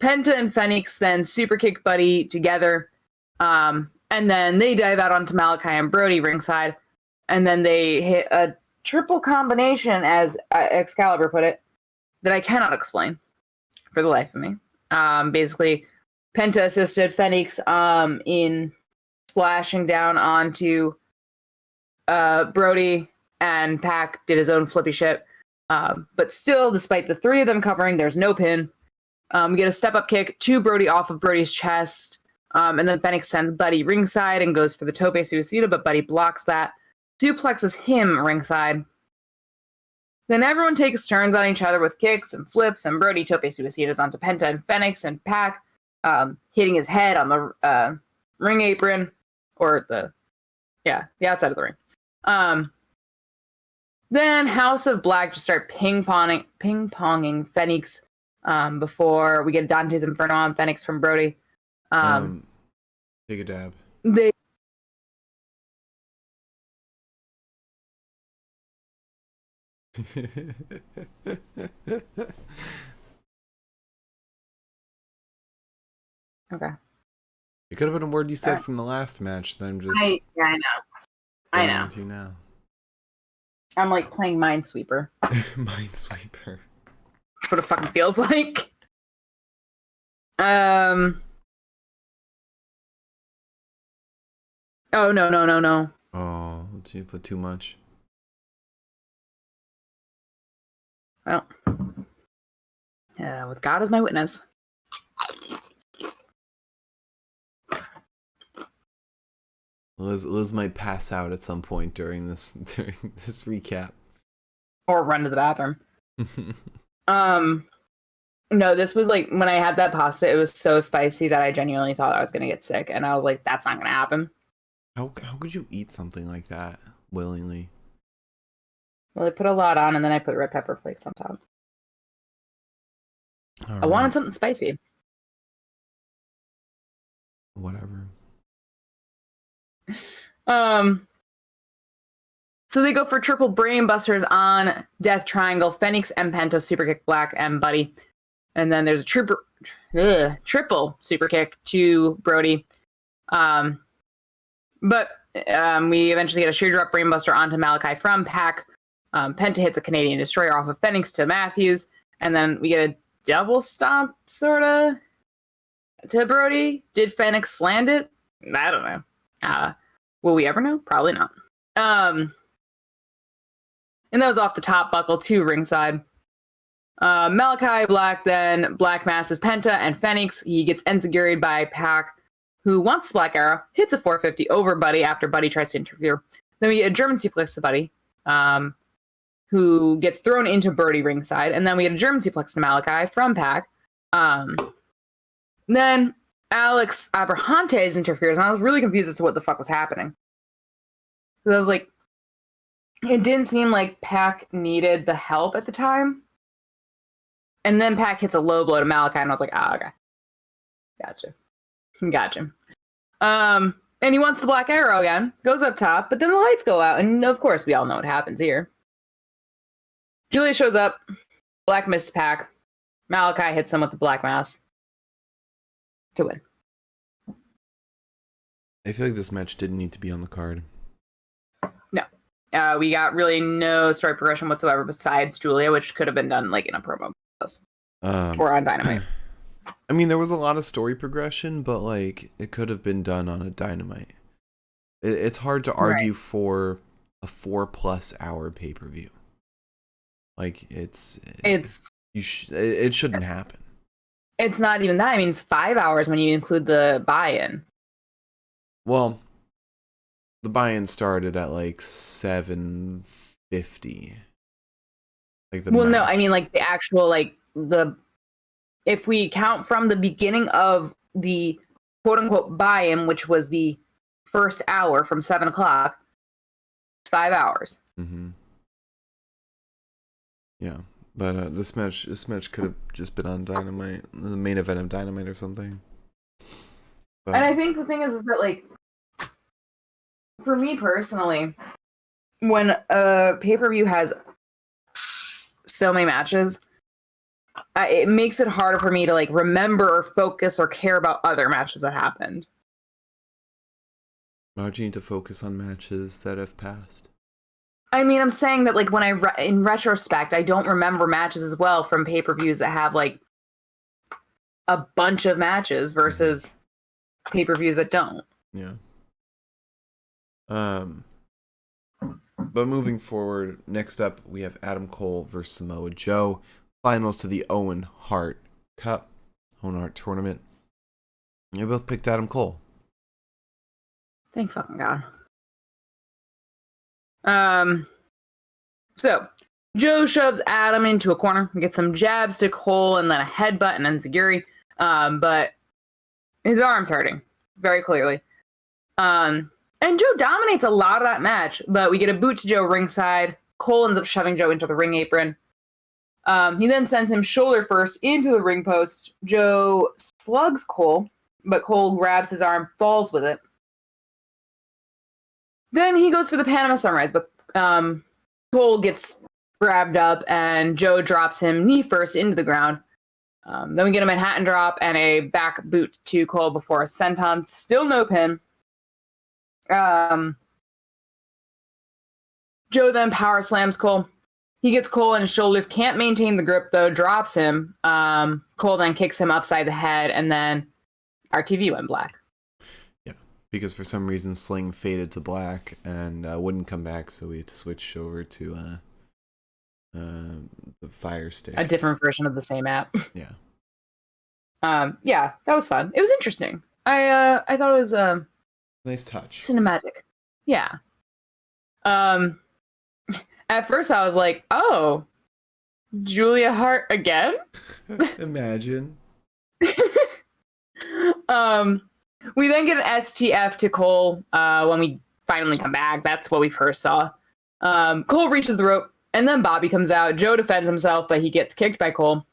Penta and Phoenix then super kick Buddy together. And then they dive out onto Malachi and Brody ringside. And then they hit a triple combination, as Excalibur put it, that I cannot explain for the life of me. Basically, Penta assisted Phoenix in splashing down onto Brody, and Pac did his own flippy shit. But still, despite the three of them covering, there's no pin. We get a step-up kick to Brody off of Brody's chest. And then Phoenix sends Buddy ringside and goes for the tope suicida, but Buddy blocks that. Duplexes him ringside. Then everyone takes turns on each other with kicks and flips, and Brody tope suicidas onto Penta and Phoenix, and Pac hitting his head on the ring apron, or the outside of the ring. Then House of Black just start ping-ponging Phoenix before we get Dante's Inferno on Phoenix from Brody. Take a dab. They Okay. It could have been a word you said from the last match that I'm just I know. I know. You now. I'm like playing Minesweeper. Minesweeper. That's what it fucking feels like. Oh, no. Oh, did you put too much? Well, with God as my witness. Liz might pass out at some point during this recap. Or run to the bathroom. No, this was like, when I had that pasta, it was so spicy that I genuinely thought I was going to get sick. And I was like, that's not going to happen. How could you eat something like that willingly? Well, I put a lot on, and then I put red pepper flakes on top. I wanted something spicy. Whatever. So they go for triple brain busters on Death Triangle, Phoenix, M Penta, super kick Black, M Buddy. And then there's a triple super kick to Brody. But we eventually get a sheer drop brainbuster onto Malachi from Pac. Penta hits a Canadian Destroyer off of Phoenix to Matthews. And then we get a double stomp, sort of, to Brody. Did Phoenix land it? I don't know. Will we ever know? Probably not. And that was off the top buckle to ringside. Malachi Black, then Black masses Penta and Phoenix. He gets enziguri'd by Pac, who wants Black Arrow, hits a 450 over Buddy after Buddy tries to interfere. Then we get a German suplex to Buddy, who gets thrown into Brody ringside. And then we get a German suplex to Malachi from Pac. Then Alex Abrahantes interferes, and I was really confused as to what the fuck was happening. Because I was like, it didn't seem like Pac needed the help at the time. And then Pac hits a low blow to Malachi, and I was like, okay. Gotcha. And he wants the Black Arrow again, goes up top, but then the lights go out, and of course we all know what happens here. Julia shows up, Black misses Pac, Malachi hits him with the Black Mass to win. I feel like this match didn't need to be on the card. No. We got really no story progression whatsoever besides Julia, which could have been done like in a promo or on Dynamite. I mean, there was a lot of story progression, but like it could have been done on a Dynamite. It's hard to argue for a 4+ hour pay-per-view. Like it shouldn't happen. It's not even that. I mean, it's 5 hours when you include the buy-in. Well, the buy-in started at like 7:50. Like the match. No, I mean like the actual if we count from the beginning of the quote-unquote buy-in, which was the first hour from 7 o'clock, 5 hours. Mm-hmm. Yeah, but this match could have just been on Dynamite, the main event of Dynamite or something. But... And I think the thing is that like, for me personally, when a pay-per-view has so many matches, it makes it harder for me to like remember or focus or care about other matches that happened. Why do you need to focus on matches that have passed? I mean, I'm saying that like when in retrospect, I don't remember matches as well from pay-per-views that have like a bunch of matches versus pay-per-views that don't. Yeah. But moving forward, next up we have Adam Cole versus Samoa Joe. Finals to the Owen Hart Cup, Owen Hart Tournament. You both picked Adam Cole. Thank fucking God. So Joe shoves Adam into a corner, gets some jabs to Cole, and then a headbutt and enziguri. But his arm's hurting very clearly. And Joe dominates a lot of that match, but we get a boot to Joe ringside. Cole ends up shoving Joe into the ring apron. He then sends him shoulder first into the ring post. Joe slugs Cole, but Cole grabs his arm, falls with it. Then he goes for the Panama Sunrise, but Cole gets grabbed up and Joe drops him knee first into the ground. Then we get a Manhattan drop and a back boot to Cole before a senton. Still no pin. Joe then power slams Cole. He gets Cole on his shoulders, can't maintain the grip though, drops him. Cole then kicks him upside the head, and then our TV went black. Yeah, because for some reason Sling faded to black and wouldn't come back, so we had to switch over to the Fire Stick. A different version of the same app. Yeah. Yeah, that was fun. It was interesting. I thought it was nice touch. Cinematic. Yeah. At first I was like, oh, Julia Hart again? Imagine. We then get an STF to Cole when we finally come back. That's what we first saw. Cole reaches the rope, and then Bobby comes out. Joe defends himself, but he gets kicked by Cole,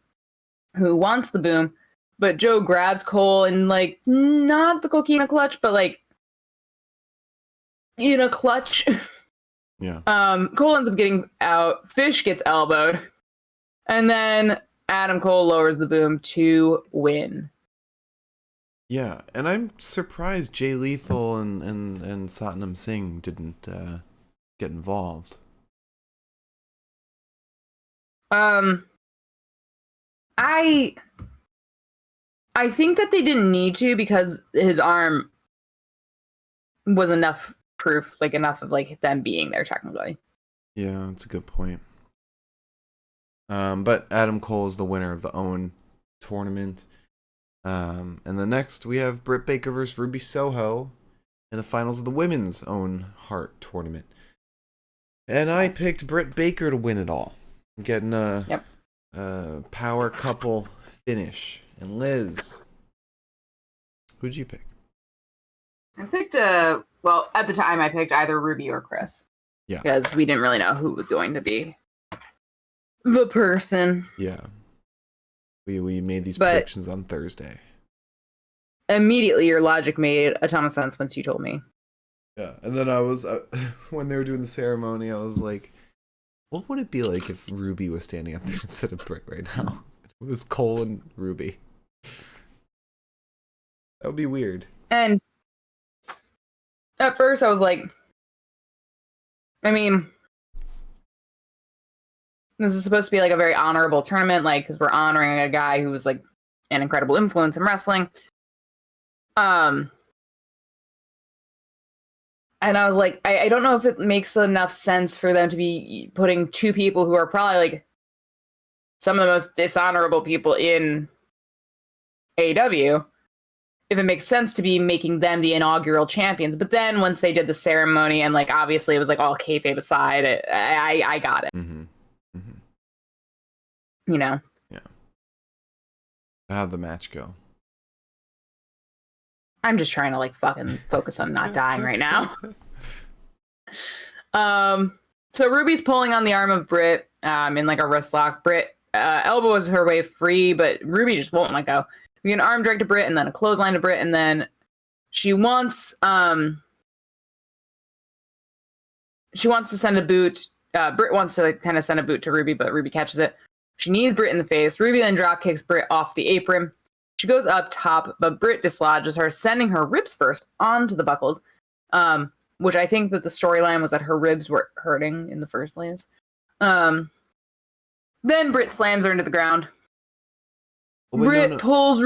who wants the boom. but Joe grabs Cole and, like, not the coquina clutch, but, like, in a clutch. Yeah. Cole ends up getting out. Fish gets elbowed. And then Adam Cole lowers the boom to win. Yeah, and I'm surprised Jay Lethal and Satnam Singh didn't get involved. I think that they didn't need to because his arm was enough proof, like enough of like them being there technically. Yeah, that's a good point. But Adam Cole is the winner of the OWN tournament. And the next we have Britt Baker versus Ruby Soho in the finals of the women's OWN Heart tournament. And I picked Britt Baker to win it all, getting a power couple finish. And Liz, who'd you pick? I picked well, at the time I picked either Ruby or Chris. Yeah. Because we didn't really know who was going to be the person. Yeah. We made these predictions on Thursday. Immediately your logic made a ton of sense once you told me. Yeah. And then I was when they were doing the ceremony, I was like, what would it be like if Ruby was standing up there instead of Britt right now? It was Cole and Ruby. That would be weird. And at first I was like, I mean, this is supposed to be like a very honorable tournament, like, because we're honoring a guy who was like an incredible influence in wrestling. And I was like, I don't know if it makes enough sense for them to be putting two people who are probably like some of the most dishonorable people in AEW, if it makes sense to be making them the inaugural champions. But then once they did the ceremony and like obviously it was like all kayfabe aside, I got it. Mm-hmm. Mm-hmm. You know? Yeah. How'd the match go? I'm just trying to like fucking focus on not dying right now. So Ruby's pulling on the arm of Britt in like a wrist lock. Britt elbows her way free, but Ruby just won't let go. We get an arm drag to Britt and then a clothesline to Britt, and then she wants to send a boot. Britt wants to kind of send a boot to Ruby, but Ruby catches it. She knees Britt in the face. Ruby then drop kicks Britt off the apron. She goes up top, but Britt dislodges her, sending her ribs first onto the buckles, which I think that the storyline was that her ribs were hurting in the first place. Then Britt slams her into the ground. Britt pulls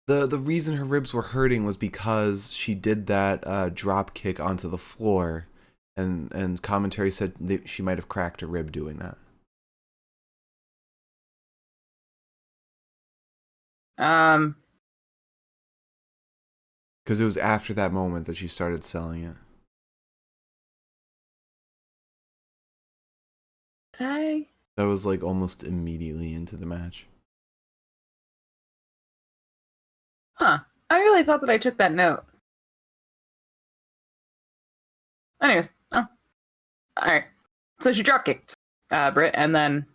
The reason her ribs were hurting was because she did that drop kick onto the floor, and commentary said that she might have cracked a rib doing that. Because it was after that moment that she started selling it. That was like almost immediately into the match. Huh. I really thought that I took that note. Anyways, oh. Alright. So she drop kicked Britt and then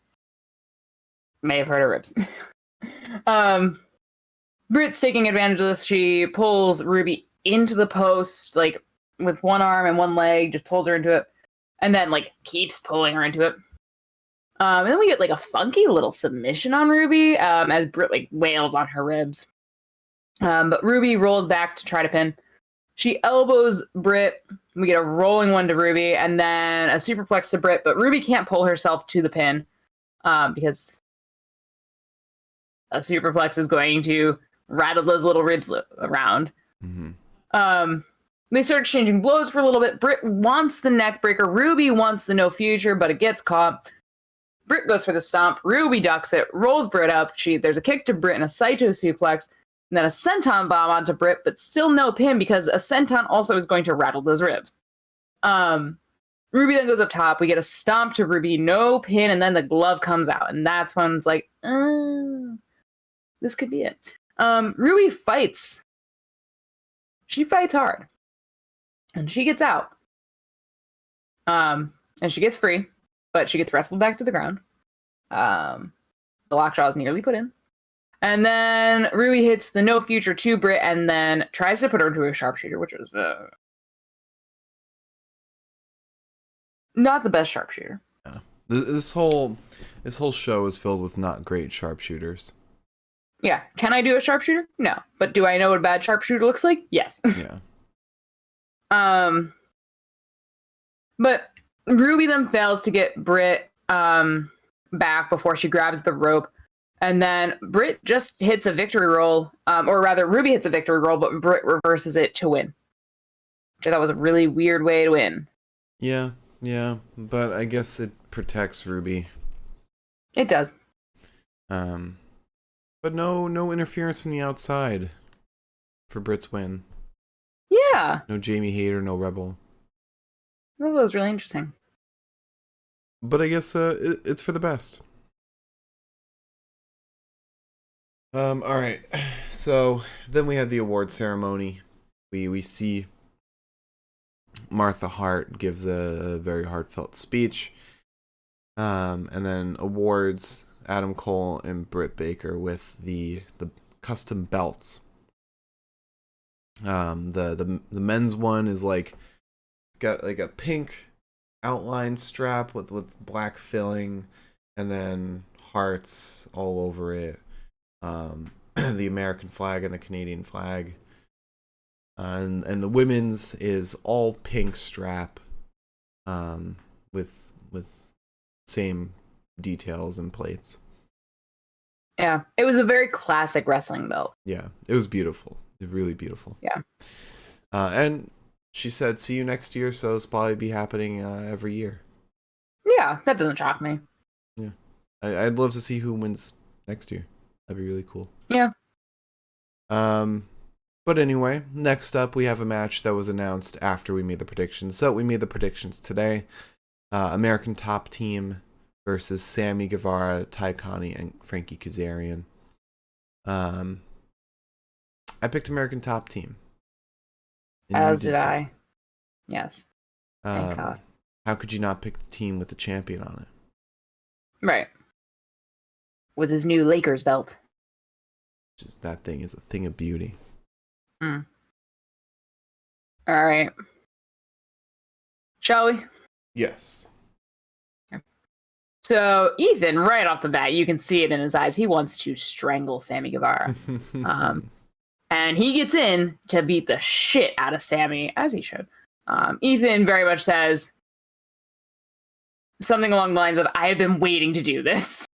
may have hurt her ribs. Britt's taking advantage of this. She pulls Ruby into the post, like with one arm and one leg, just pulls her into it, and then like keeps pulling her into it. And then we get like a funky little submission on Ruby as Britt like wails on her ribs. But Ruby rolls back to try to pin. She elbows Britt. We get a rolling one to Ruby, and then a superplex to Britt, but Ruby can't pull herself to the pin because a superplex is going to rattle those little ribs around. Mm-hmm. They start exchanging blows for a little bit. Britt wants the neck breaker. Ruby wants the no future, but it gets caught. Britt goes for the stomp. Ruby ducks it, rolls Britt up. There's a kick to Britt and a Saito suplex, and then a senton bomb onto Britt, but still no pin because a senton also is going to rattle those ribs. Ruby then goes up top. We get a stomp to Ruby, no pin, and then the glove comes out, and that's when it's like, this could be it. Ruby fights. She fights hard. And she gets out. And she gets free, but she gets wrestled back to the ground. The lockjaw is nearly put in. And then Ruby hits the no future to Britt and then tries to put her into a sharpshooter, which was not the best sharpshooter. Yeah. This whole show is filled with not great sharpshooters. Yeah. Can I do a sharpshooter? No. But do I know what a bad sharpshooter looks like? Yes. Yeah. But Ruby then fails to get Britt back before she grabs the rope. And then Britt just hits a victory roll, or rather Ruby hits a victory roll, but Britt reverses it to win. Which I thought was a really weird way to win. Yeah, but I guess it protects Ruby. It does. But no interference from the outside for Britt's win. Yeah. No Jamie Hayter, no Rebel. That was really interesting. But I guess it's for the best. All right. So then we had the award ceremony. We see Martha Hart gives a very heartfelt speech. And then awards Adam Cole and Britt Baker with the custom belts. The men's one is like got like a pink outline strap with black filling, and then hearts all over it. The American flag and the Canadian flag. And the women's is all pink strap, with same details and plates. Yeah, it was a very classic wrestling belt. Yeah, it was beautiful. Really beautiful. Yeah. And she said, "See you next year." So it's probably be happening every year. Yeah, that doesn't shock me. Yeah, I'd love to see who wins next year. That'd be really cool. Yeah. But anyway, next up we have a match that was announced after we made the predictions. So we made the predictions today. American Top Team versus Sammy Guevara, Ty Conti, and Frankie Kazarian. I picked American Top Team. As did I. Yes. Thank God. How could you not pick the team with the champion on it? Right. With his new Lakers belt. Just that thing is a thing of beauty. All right. Shall we? Yes. So Ethan, right off the bat, you can see it in his eyes. He wants to strangle Sammy Guevara. And he gets in to beat the shit out of Sammy, as he should. Ethan very much says something along the lines of, I have been waiting to do this.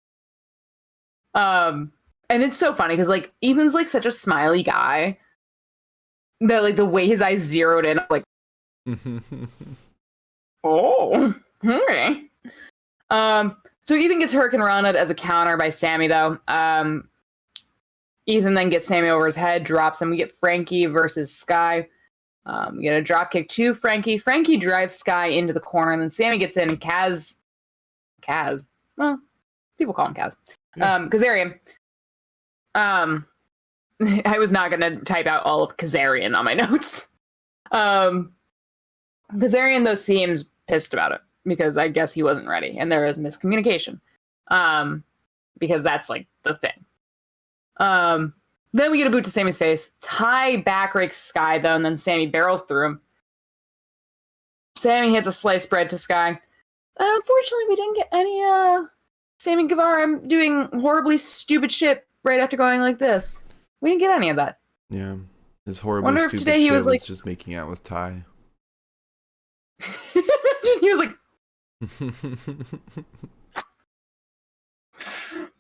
And it's so funny because like Ethan's like such a smiley guy that like the way his eyes zeroed in, I'm like, oh, okay. So Ethan gets Hurricane Rana as a counter by Sammy though. Ethan then gets Sammy over his head, drops him. We get Frankie versus Sky. We get a drop kick to Frankie. Frankie drives Sky into the corner, and then Sammy gets in, and Kaz, well, people call him Kaz. Kazarian. I was not going to type out all of Kazarian on my notes. Kazarian, though, seems pissed about it, because I guess he wasn't ready, and there is miscommunication. Because that's, like, the thing. Then we get a boot to Sammy's face. Ty back rakes Sky, though, and then Sammy barrels through him. Sammy hits a sliced bread to Sky. Unfortunately, we didn't get any, Sammy Guevara doing horribly stupid shit right after going like this. We didn't get any of that. Yeah. His horribly stupid shit he was like, just making out with Ty. He was like...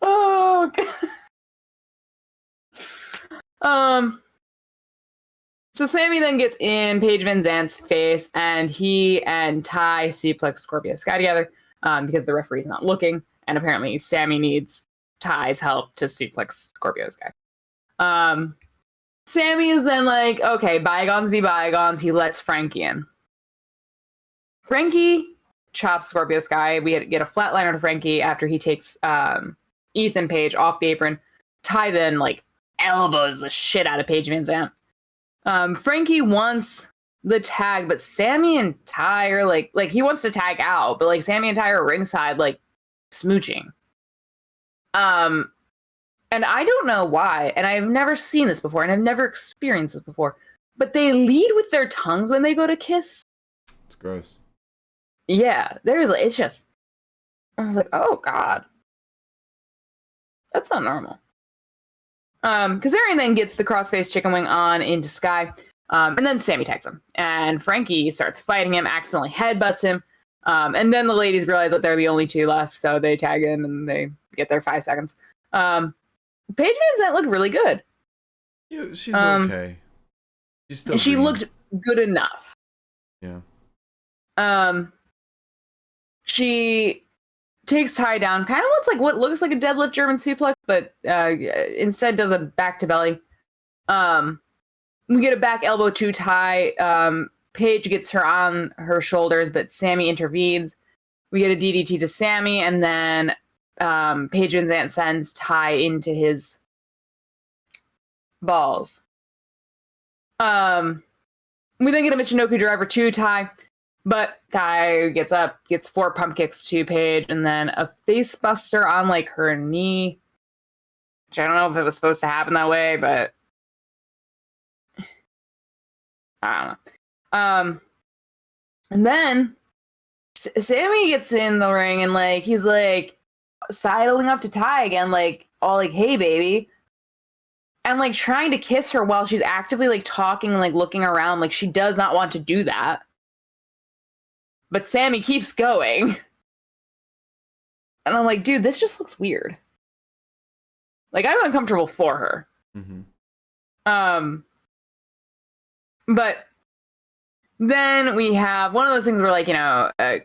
Oh, God. So Sammy then gets in Paige Van Zant's face, and he and Ty suplex Scorpio Sky together because the referee's not looking, and apparently Sammy needs Ty's help to suplex Scorpio Sky. Sammy is then like, okay, bygones be bygones. He lets Frankie in. Frankie chops Scorpio Sky. We get a flatliner to Frankie after he takes Ethan Page off the apron. Ty then like elbows the shit out of Paige Van Zant. Frankie wants the tag, but Sammy and Ty are like he wants to tag out, but like Sammy and Ty are ringside like smooching. And And I don't know why, and I've never seen this before, and I've never experienced this before, but they lead with their tongues when they go to kiss. It's gross. Yeah, it's just, I was like, oh God. That's not normal. Kazarian then gets the crossface chicken wing on into Sky, and then Sammy tags him. And Frankie starts fighting him, accidentally headbutts him. And then the ladies realize that they're the only two left, so they tag in and they get their 5 seconds. Paige Van Zandt looked really good. Yeah, she's okay. She looked good enough. Yeah. She takes Ty down, kind of what looks like a deadlift German suplex, but instead does a back to belly. We get a back elbow to Ty. Paige gets her on her shoulders, but Sammy intervenes. We get a DDT to Sammy, and then Paige Van Zandt sends Ty into his balls. We then get a Michinoku driver to Ty, but Ty gets up, gets 4 pump kicks to Paige, and then a face buster on her knee. Which I don't know if it was supposed to happen that way, but I don't know. And then Sammy gets in the ring and he's sidling up to Ty again, hey baby, and trying to kiss her while she's actively talking and looking around, she does not want to do that. But Sammy keeps going. And I'm dude, this just looks weird. I'm uncomfortable for her. Mm-hmm. But then we have one of those things where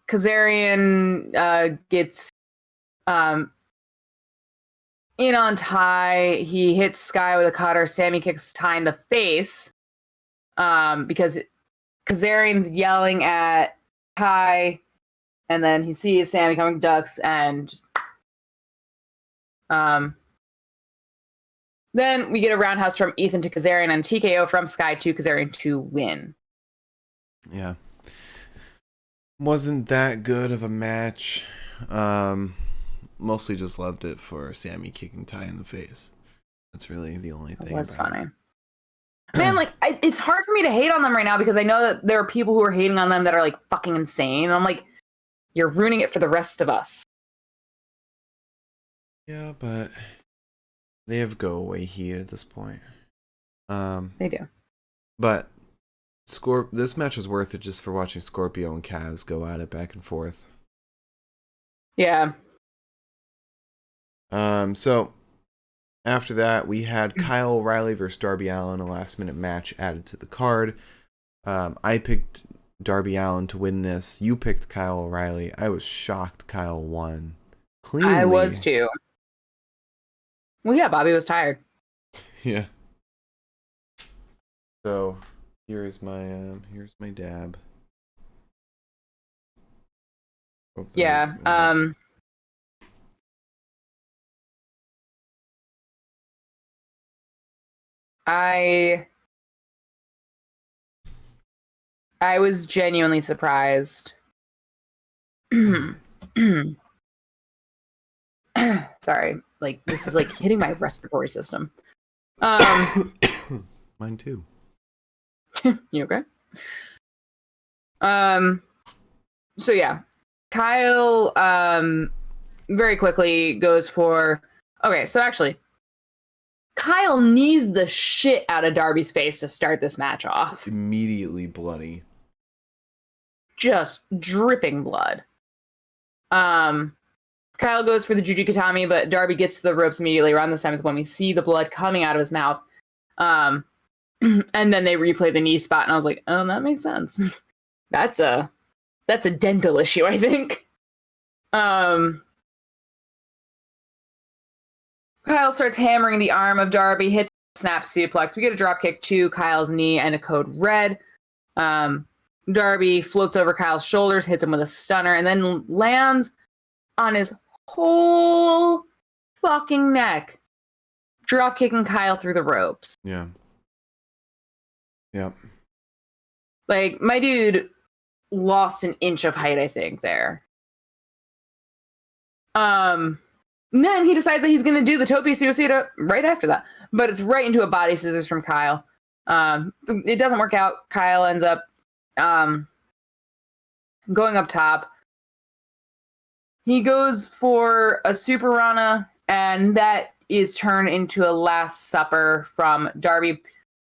Kazarian gets in on Ty. He hits Sky with a cutter. Sammy kicks Ty in the face because Kazarian's yelling at Ty, and then he sees Sammy coming, ducks, and just then we get a roundhouse from Ethan to Kazarian and TKO from Sky to Kazarian to win. Yeah. Wasn't that good of a match. Mostly just loved it for Sammy kicking Ty in the face. That's really the only thing. It was funny. Man, it's hard for me to hate on them right now because I know that there are people who are hating on them that are fucking insane. And I'm you're ruining it for the rest of us. Yeah, but they have go away heat at this point. They do. But this match was worth it just for watching Scorpio and Kaz go at it back and forth. Yeah. So after that, we had Kyle O'Reilly versus Darby Allin, a last-minute match added to the card. I picked Darby Allin to win this. You picked Kyle O'Reilly. I was shocked Kyle won cleanly. I was too. Well, yeah, Bobby was tired. Yeah. So here's my dab. Yeah. I was genuinely surprised. Sorry, this is hitting my respiratory system. Mine too. You okay? So yeah, Kyle very quickly goes for. Okay, so actually, Kyle knees the shit out of Darby's face to start this match off. Immediately bloody. Just dripping blood. Kyle goes for the Juju Katami, but Darby gets to the ropes immediately. Around this time is when we see the blood coming out of his mouth. And then they replay the knee spot, and I was like, oh, that makes sense. That's a dental issue, I think. Kyle starts hammering the arm of Darby, hits snap suplex. We get a drop kick to Kyle's knee and a code red. Darby floats over Kyle's shoulders, hits him with a stunner, and then lands on his whole fucking neck, drop kicking Kyle through the ropes. Yeah. Yep. My dude lost an inch of height, I think, there. then he decides that he's going to do the Tope Suicida right after that. But it's right into a body scissors from Kyle. It doesn't work out. Kyle ends up going up top. He goes for a Super Rana, and that is turned into a Last Supper from Darby.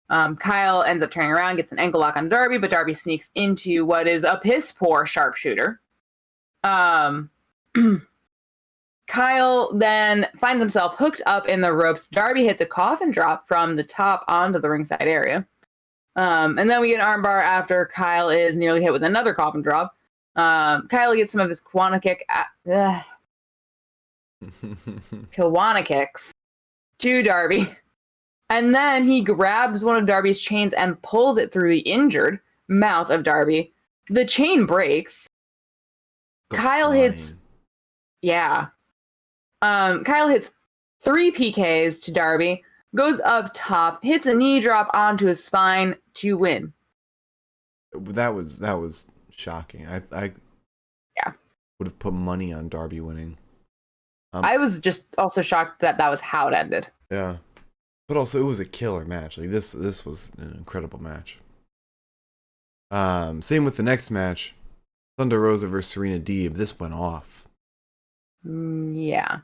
Kyle ends up turning around, gets an ankle lock on Darby, but Darby sneaks into what is a piss poor sharpshooter. Kyle then finds himself hooked up in the ropes. Darby hits a coffin drop from the top onto the ringside area. And then we get an armbar after Kyle is nearly hit with another coffin drop. Kyle gets some of his Kiwana kicks to Darby. And then he grabs one of Darby's chains and pulls it through the injured mouth of Darby. The chain breaks. Kyle hits 3 PKs to Darby, goes up top, hits a knee drop onto his spine to win. That was shocking. I would have put money on Darby winning. I was just also shocked that was how it ended. Yeah. But also, it was a killer match. Like this was an incredible match. Same with the next match, Thunder Rosa versus Serena Deeb. This went off. Yeah.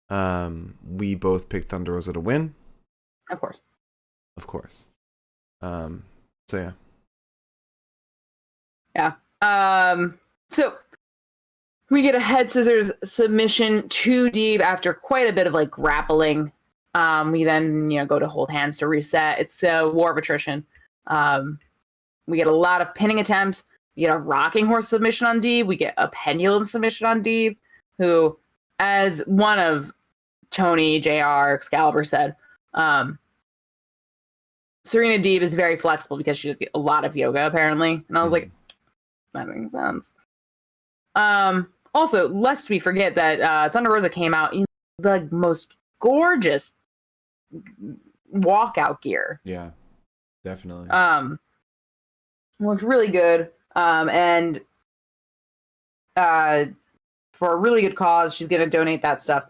We both picked Thunder Rosa to win. Of course. So yeah. Yeah. So we get a head scissors submission to Deeb after quite a bit of like grappling. We then, go to hold hands to reset. It's a war of attrition. We get a lot of pinning attempts. We get a rocking horse submission on Deeb. We get a pendulum submission on Deeb, who, as one of Tony, JR, Excalibur said, Serena Deeb is very flexible because she does get a lot of yoga, apparently. And I was like, that makes sense. Also, lest we forget that Thunder Rosa came out in the most gorgeous walkout gear. Yeah, definitely. Looked really good. And for a really good cause, she's going to donate that stuff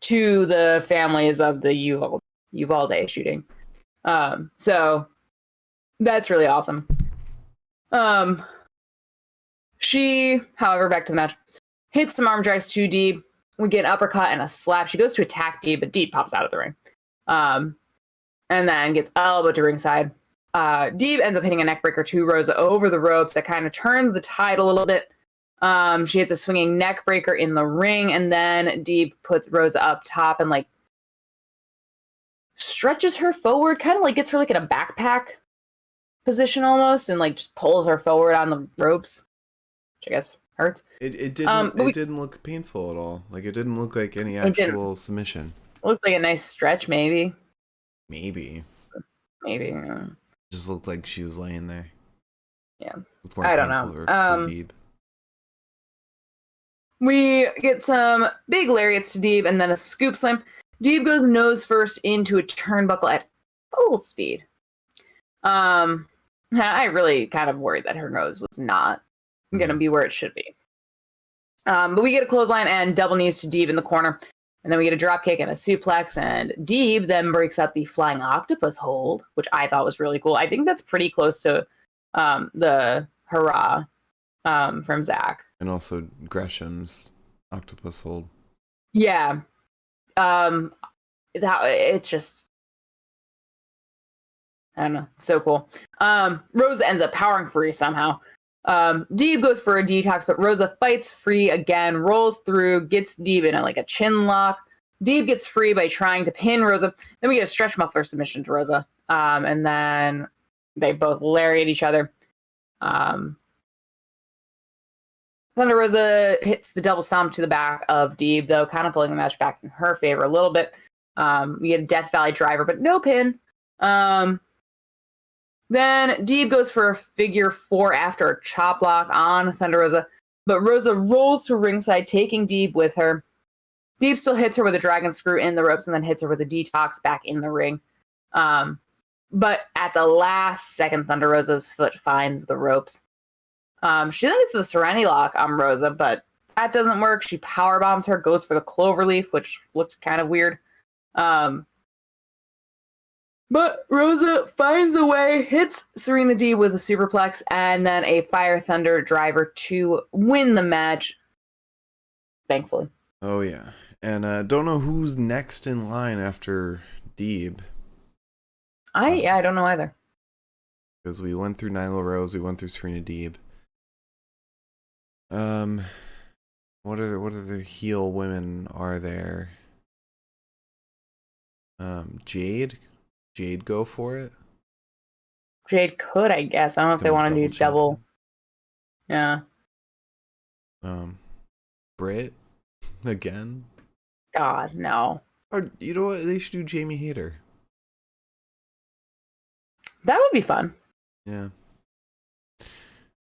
to the families of the Uvalde shooting. So that's really awesome. She, however, back to the match, hits some arm drags to Deeb. We get an uppercut and a slap. She goes to attack Deeb, but Deeb pops out of the ring. And then gets elbowed to ringside. Deeb ends up hitting a neckbreaker to Rosa over the ropes that kind of turns the tide a little bit. She hits a swinging neckbreaker in the ring, and then Deeb puts Rosa up top and like stretches her forward, kind of like gets her like in a backpack position almost, and like just pulls her forward on the ropes, which I guess hurts. It didn't look painful at all. Like it didn't look like any actual submission. It looked like a nice stretch, maybe. Maybe. Yeah. Just looked like she was laying there. Yeah. I don't know. We get some big lariats to Deeb and then a scoop slam. Deeb goes nose first into a turnbuckle at full speed. I really kind of worried that her nose was not going to be where it should be. But we get a clothesline and double knees to Deeb in the corner. And then we get a drop kick and a suplex, and Deeb then breaks out the flying octopus hold, which I thought was really cool. I think that's pretty close to the hurrah from Zach. And also Gresham's octopus hold. Yeah. It's just, I don't know, so cool. Rosa ends up powering free somehow. Deeb goes for a detox, but Rosa fights free again, rolls through, gets Deeb in a chin lock. Deeb gets free by trying to pin Rosa. Then we get a stretch muffler submission to Rosa. And then they both lariat each other. Thunder Rosa hits the double stomp to the back of Deeb, though, kind of pulling the match back in her favor a little bit. We get a Death Valley driver, but no pin. Then Deeb goes for a figure 4 after a chop block on Thunder Rosa, but Rosa rolls to ringside, taking Deeb with her. Deeb still hits her with a dragon screw in the ropes and then hits her with a detox back in the ring. But at the last second, Thunder Rosa's foot finds the ropes. She then hits the Serenity Lock on Rosa, but That doesn't work. She power bombs her, goes for the cloverleaf, which looked kind of weird. But Rosa finds a way, hits Serena Deeb with a superplex, and then a Fire Thunder driver to win the match. Thankfully. Oh, yeah. And don't know who's next in line after Deeb. I don't know either. Because we went through Nyla Rose, we went through Serena Deeb. What other heel women are there? Jade? Jade go for it? Jade could, I guess. I don't know if they want to do double. Yeah. Britt? Again? God, no. Or, you know what? They should do Jamie Hayter. That would be fun. Yeah.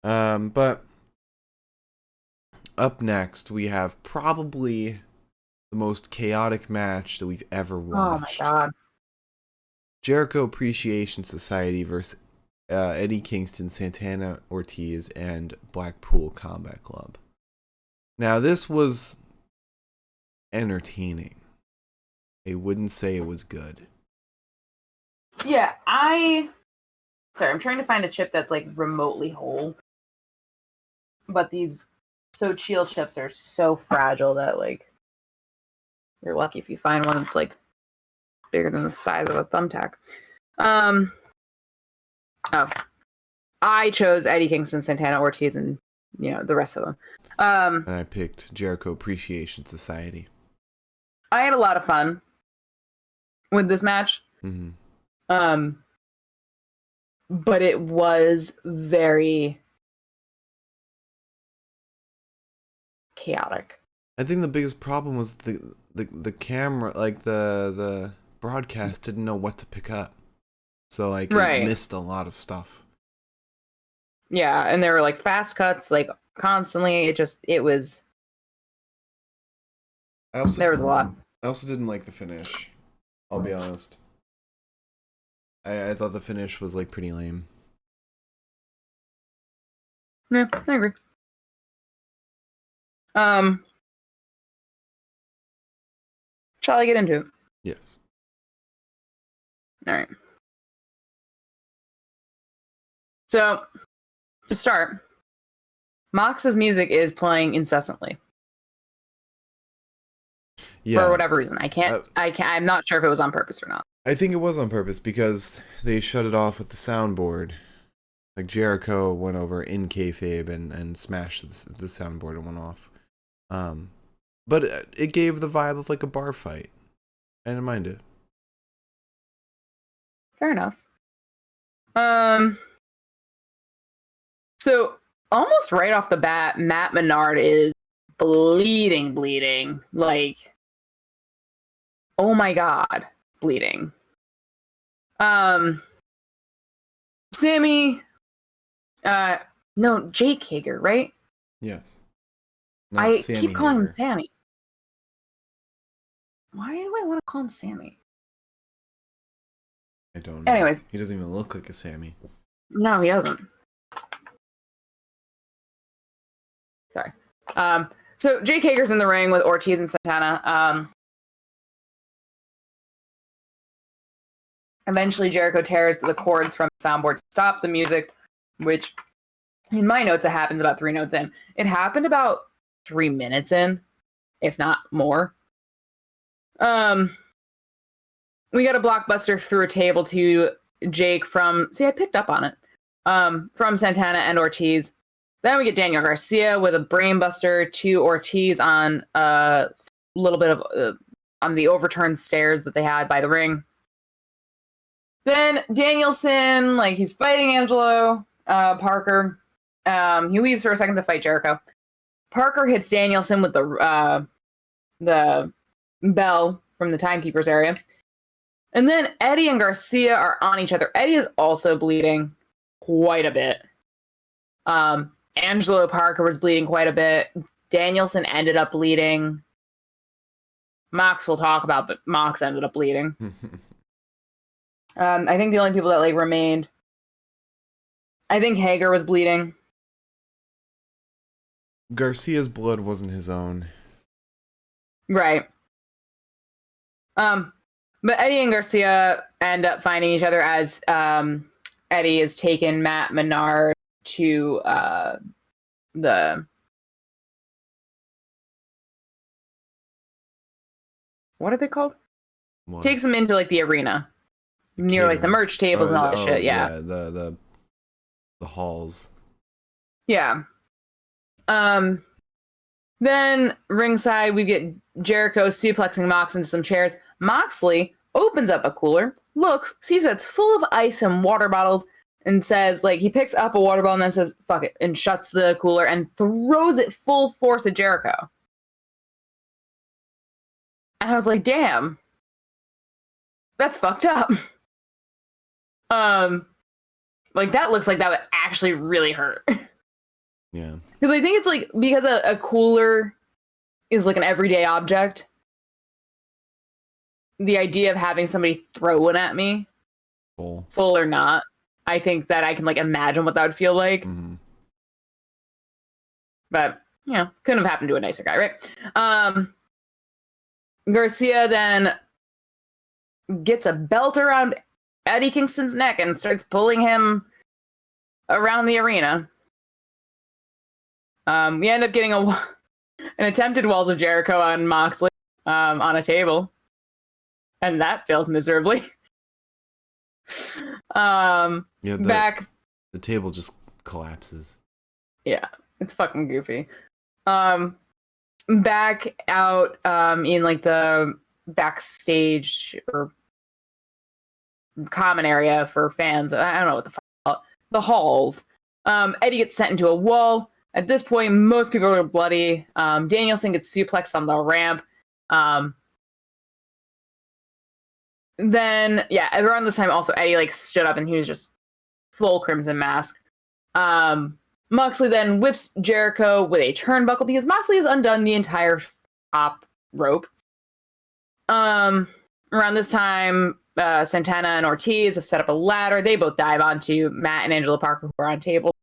But up next, we have probably the most chaotic match that we've ever watched. Oh my god. Jericho Appreciation Society versus Eddie Kingston, Santana Ortiz, and Blackpool Combat Club. Now, this was entertaining. I wouldn't say it was good. Yeah, Sorry, I'm trying to find a chip that's like remotely whole. But these Sochil chips are so fragile that like you're lucky if you find one that's like bigger than the size of a thumbtack. I chose Eddie Kingston, Santana Ortiz, and the rest of them. And I picked Jericho Appreciation Society. I had a lot of fun with this match. Mm-hmm. But it was very chaotic. I think the biggest problem was the camera, like the broadcast didn't know what to pick up. So like it missed a lot of stuff. Yeah, and there were like fast cuts like constantly. There was a lot. I also didn't like the finish. I'll be honest. I thought the finish was like pretty lame. Yeah, I agree. Shall I get into it? Yes. All right. So, to start, Mox's music is playing incessantly. Yeah. For whatever reason. I'm not sure if it was on purpose or not. I think it was on purpose because they shut it off with the soundboard. Like Jericho went over in kayfabe and smashed the soundboard and went off. But it gave the vibe of like a bar fight. I didn't mind it. Fair enough. So almost right off the bat, Matt Menard is bleeding. Like, oh my god, bleeding. Sammy, no, Jake Hager, right? Yes. I keep calling him Sammy. Why do I want to call him Sammy? I don't know. Anyways. He doesn't even look like a Sammy. No, he doesn't. Sorry. So Jake Hager's in the ring with Ortiz and Santana. Eventually, Jericho tears the cords from the soundboard to stop the music, which, in my notes, it happens about 3 notes in. It happened about 3 minutes in, if not more. We got a blockbuster through a table to Jake from... See, I picked up on it. From Santana and Ortiz. Then we get Daniel Garcia with a brainbuster to Ortiz on a little bit of... on the overturned stairs that they had by the ring. Then Danielson, like, he's fighting Angelo Parker. He leaves for a second to fight Jericho. Parker hits Danielson with the bell from the timekeeper's area. And then Eddie and Garcia are on each other. Eddie is also bleeding quite a bit. Angelo Parker was bleeding quite a bit. Danielson ended up bleeding. Mox we'll talk about, but Mox ended up bleeding. I think the only people that like remained, I think Hager was bleeding. Garcia's blood wasn't his own. Right. But Eddie and Garcia end up finding each other as Eddie has taken Matt Menard to the what are they called? What? Takes him into like the arena near like the merch tables and all that shit. Yeah. The halls. Yeah. Then ringside we get Jericho suplexing Mox into some chairs. Moxley opens up a cooler, looks, sees that it's full of ice and water bottles, and says, like, he picks up a water bottle and then says, fuck it, and shuts the cooler and throws it full force at Jericho. And I was like, damn. That's fucked up. Like, that looks like that would actually really hurt. Yeah. Because I think it's, like, because a cooler is, like, an everyday object, the idea of having somebody throw one at me, full or not, I think that I can, like, imagine what that would feel like. Mm-hmm. But, you know, couldn't have happened to a nicer guy, right? Garcia then gets a belt around Eddie Kingston's neck and starts pulling him around the arena. We end up getting an attempted Walls of Jericho on Moxley on a table. And that fails miserably. The table just collapses. Yeah, it's fucking goofy. Back out in like the backstage or common area for fans. I don't know what the fuck. The halls. Eddie gets sent into a wall. At this point, most people are bloody. Danielson gets suplexed on the ramp. Then, yeah, around this time, also Eddie like stood up and he was just full crimson mask. Moxley then whips Jericho with a turnbuckle because Moxley has undone the entire top rope. Around this time, Santana and Ortiz have set up a ladder. They both dive onto Matt and Angela Parker, who are on table.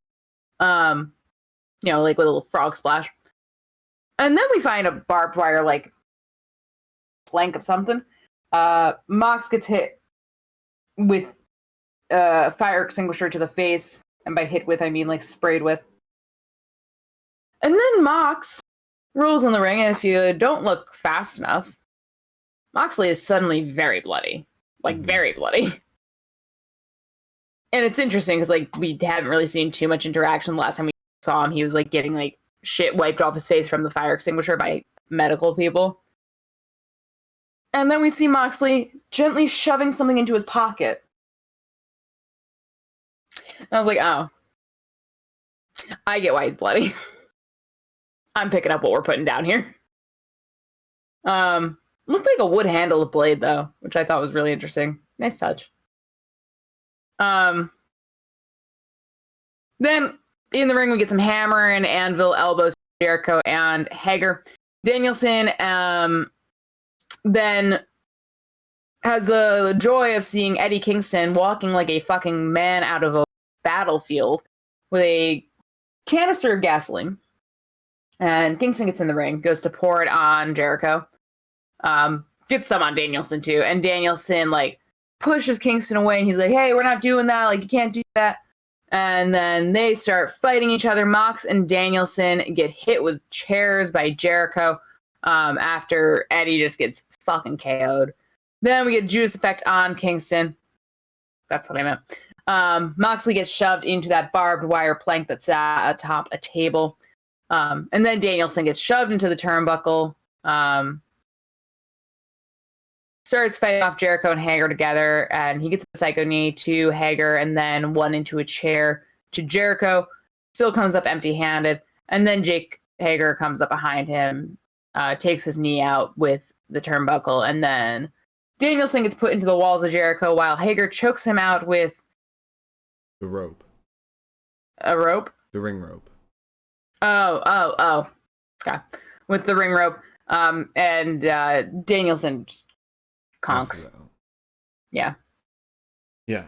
You know, like with a little frog splash. And then we find a barbed wire like plank of something. Mox gets hit with a fire extinguisher to the face. And by hit with, I mean like sprayed with. And then Mox rolls in the ring, and if you don't look fast enough, Moxley is suddenly very bloody. Like, very bloody. And it's interesting, because like we haven't really seen too much interaction. The last time we saw him, he was like getting like shit wiped off his face from the fire extinguisher by medical people. And then we see Moxley gently shoving something into his pocket. And I was like, oh. I get why he's bloody. I'm picking up what we're putting down here. Looked like a wood-handled blade, though, which I thought was really interesting. Nice touch. Then, in the ring, we get some hammer and anvil elbows to Jericho and Hager. Danielson then has the joy of seeing Eddie Kingston walking like a fucking man out of a battlefield with a canister of gasoline. And Kingston gets in the ring, goes to pour it on Jericho. Gets some on Danielson, too. And Danielson, like, pushes Kingston away, and he's like, hey, we're not doing that. Like, you can't do that. And then they start fighting each other. Mox and Danielson get hit with chairs by Jericho after Eddie just gets fucking KO'd. Then we get Judas Effect on Kingston. That's what I meant. Moxley gets shoved into that barbed wire plank that's atop a table. And then Danielson gets shoved into the turnbuckle. Starts fighting off Jericho and Hager together, and he gets a psycho knee to Hager and then one into a chair to Jericho. Still comes up empty-handed. And then Jake Hager comes up behind him, takes his knee out with the turnbuckle, and then Danielson gets put into the walls of Jericho while Hager chokes him out with the rope. A rope? The ring rope. Oh. Okay. With the ring rope. And Danielson just conks. Yeah. It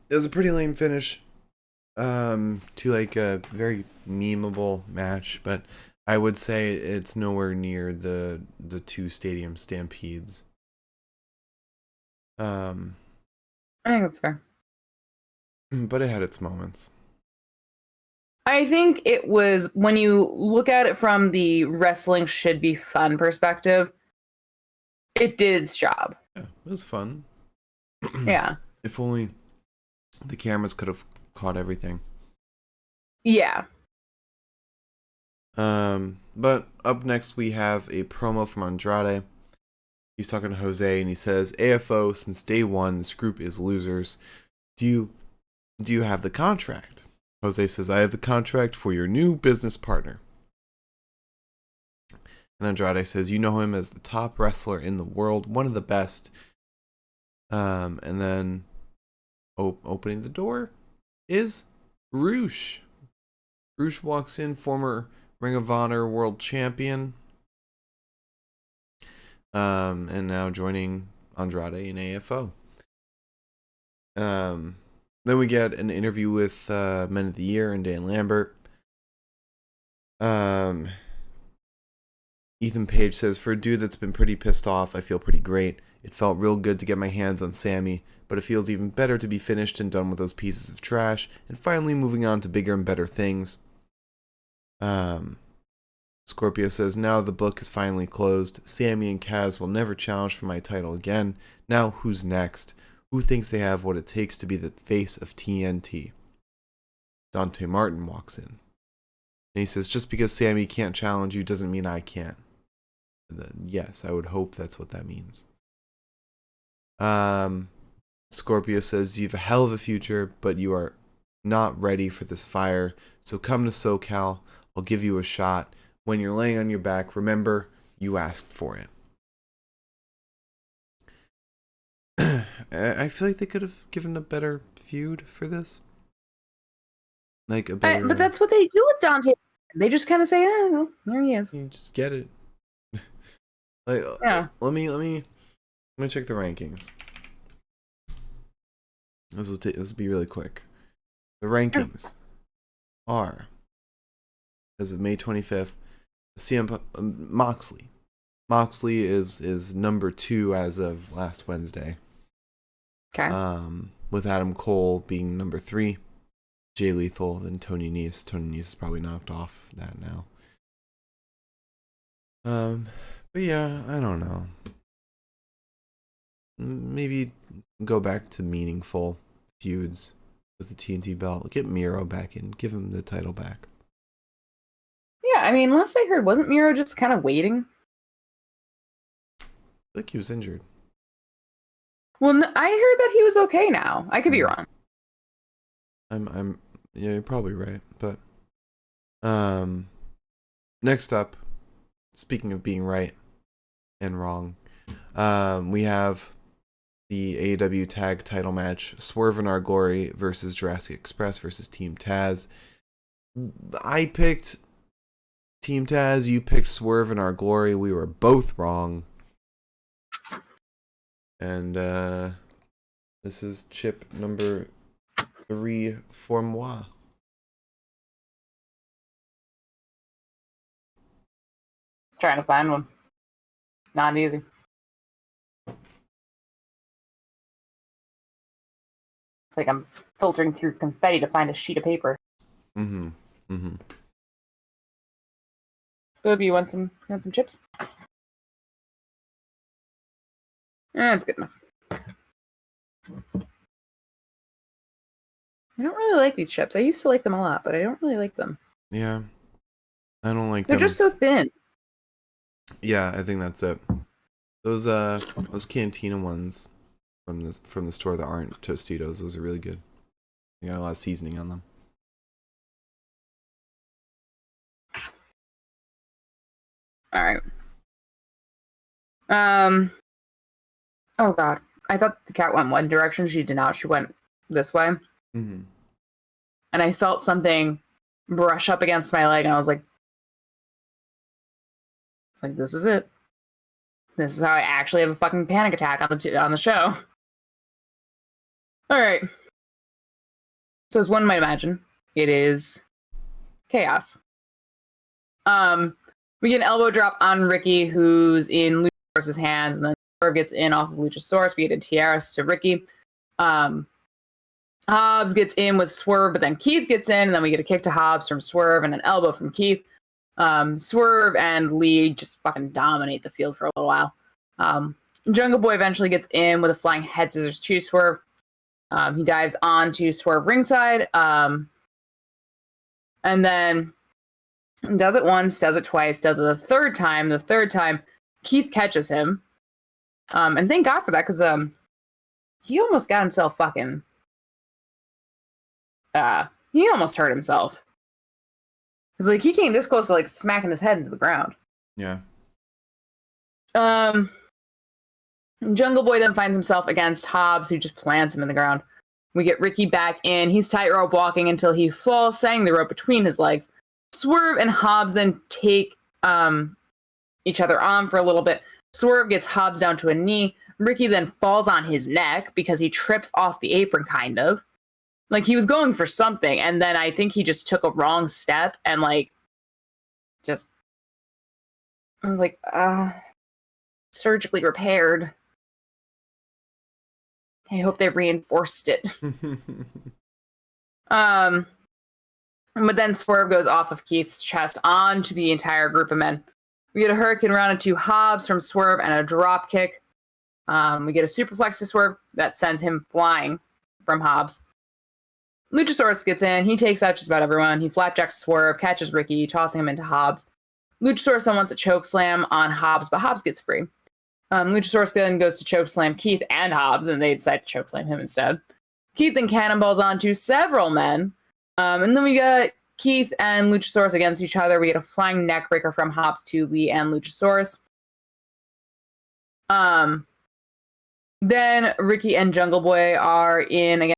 was a pretty lame finish. to like a very memeable match, but I would say it's nowhere near the two stadium stampedes. I think that's fair. But it had its moments. I think it was, when you look at it from the wrestling should be fun perspective, it did its job. Yeah, it was fun. Yeah. If only the cameras could have caught everything. Yeah. But up next we have a promo from Andrade. He's talking to Jose and he says, AFO, since day one, this group is losers. Do you have the contract? Jose says, I have the contract for your new business partner. And Andrade says, you know him as the top wrestler in the world, one of the best. And then opening the door is Roosh. Roosh walks in, former Ring of Honor world champion. And now joining Andrade in AFO. Then we get an interview with Men of the Year and Dan Lambert. Ethan Page says, for a dude that's been pretty pissed off, I feel pretty great. It felt real good to get my hands on Sammy, but it feels even better to be finished and done with those pieces of trash, and finally moving on to bigger and better things. Scorpio says, now the book is finally closed. Sammy and Kaz will never challenge for my title again. Now who's next? Who thinks they have what it takes to be the face of TNT? Dante Martin walks in. And he says, just because Sammy can't challenge you doesn't mean I can't. Yes, I would hope that's what that means. Scorpio says, you have a hell of a future, but you are not ready for this fire. So come to SoCal. I'll give you a shot. When you're laying on your back, remember, you asked for it. I feel like they could have given a better feud for this. Like a better. But that's what they do with Dante. They just kind of say, "Oh, well, there he is." You just get it. Like, Yeah. Let me check the rankings. This will be really quick. The rankings are, as of May 25th, CM Moxley. Moxley is number 2 as of last Wednesday. Okay. With Adam Cole being number 3, Jay Lethal, then Tony Nese. Tony Nese is probably knocked off that now. But yeah, I don't know. Maybe go back to meaningful feuds with the TNT belt. Get Miro back in. Give him the title back. Yeah, I mean, last I heard, wasn't Miro just kind of waiting? I think he was injured. Well, I heard that he was okay now. I could be wrong. Yeah, you're probably right. But next up, speaking of being right and wrong, we have the AEW tag title match, Swerve in Our Glory versus Jurassic Express versus Team Taz. I picked Team Taz, you picked Swerve in Our Glory. We were both wrong. And this is chip number 3 for moi. Trying to find one. It's not easy. It's like I'm filtering through confetti to find a sheet of paper. Boob, you want some chips? That's good enough. I don't really like these chips. I used to like them a lot, but I don't really like them. Yeah. I don't like They're them. They're just so thin. Yeah, I think that's it. Those Cantina ones from the store that aren't Tostitos, those are really good. They got a lot of seasoning on them. All right. Oh god, I thought the cat went one direction. She did not. She went this way. Mm-hmm. And I felt something brush up against my leg, and I was like, this is it. This is how I actually have a fucking panic attack on the show. All right. So as one might imagine, it is chaos. We get an elbow drop on Ricky, who's in Luchasaurus's hands, and then Swerve gets in off of Luchasaurus. We get a tiaras to Ricky. Hobbs gets in with Swerve, but then Keith gets in, and then we get a kick to Hobbs from Swerve and an elbow from Keith. Swerve and Lee just fucking dominate the field for a little while. Jungle Boy eventually gets in with a flying head scissors to Swerve. He dives onto Swerve ringside, and then does it once, does it twice, does it a third time. The third time, Keith catches him. And thank God for that, because he almost got himself fucking... he almost hurt himself. Because, like, he came this close to, like, smacking his head into the ground. Yeah. Jungle Boy then finds himself against Hobbs, who just plants him in the ground. We get Ricky back in. He's tightrope walking until he falls, setting the rope between his legs. Swerve and Hobbs then take each other on for a little bit. Swerve gets Hobbs down to a knee. Ricky then falls on his neck because he trips off the apron, kind of. Like, he was going for something, and then I think he just took a wrong step and, like, just... I was like, surgically repaired. I hope they reinforced it. But then Swerve goes off of Keith's chest onto the entire group of men. We get a Hurricane Rana to Hobbs from Swerve and a drop kick. We get a superplex to Swerve that sends him flying from Hobbs. Luchasaurus gets in. He takes out just about everyone. He flapjacks Swerve, catches Ricky, tossing him into Hobbs. Luchasaurus then wants a chokeslam on Hobbs, but Hobbs gets free. Luchasaurus then goes to chokeslam Keith and Hobbs, and they decide to chokeslam him instead. Keith then cannonballs onto several men. And then we got Keith and Luchasaurus against each other. We get a flying neckbreaker from Hobbs to Lee and Luchasaurus. Then Ricky and Jungle Boy are in again.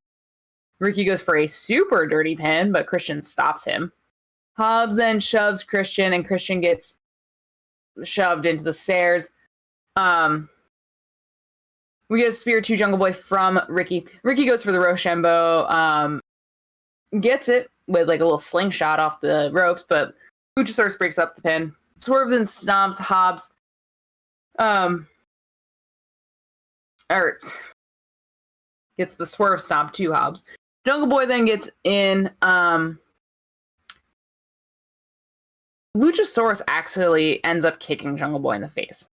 Ricky goes for a super dirty pin, but Christian stops him. Hobbs then shoves Christian, and Christian gets shoved into the stairs. We get a spear to Jungle Boy from Ricky. Ricky goes for the Rochambeau, gets it with like a little slingshot off the ropes, but Luchasaurus breaks up the pin. Swerve then stomps Hobbs. Gets the swerve stomp to Hobbs. Jungle Boy then gets in. Luchasaurus actually ends up kicking Jungle Boy in the face.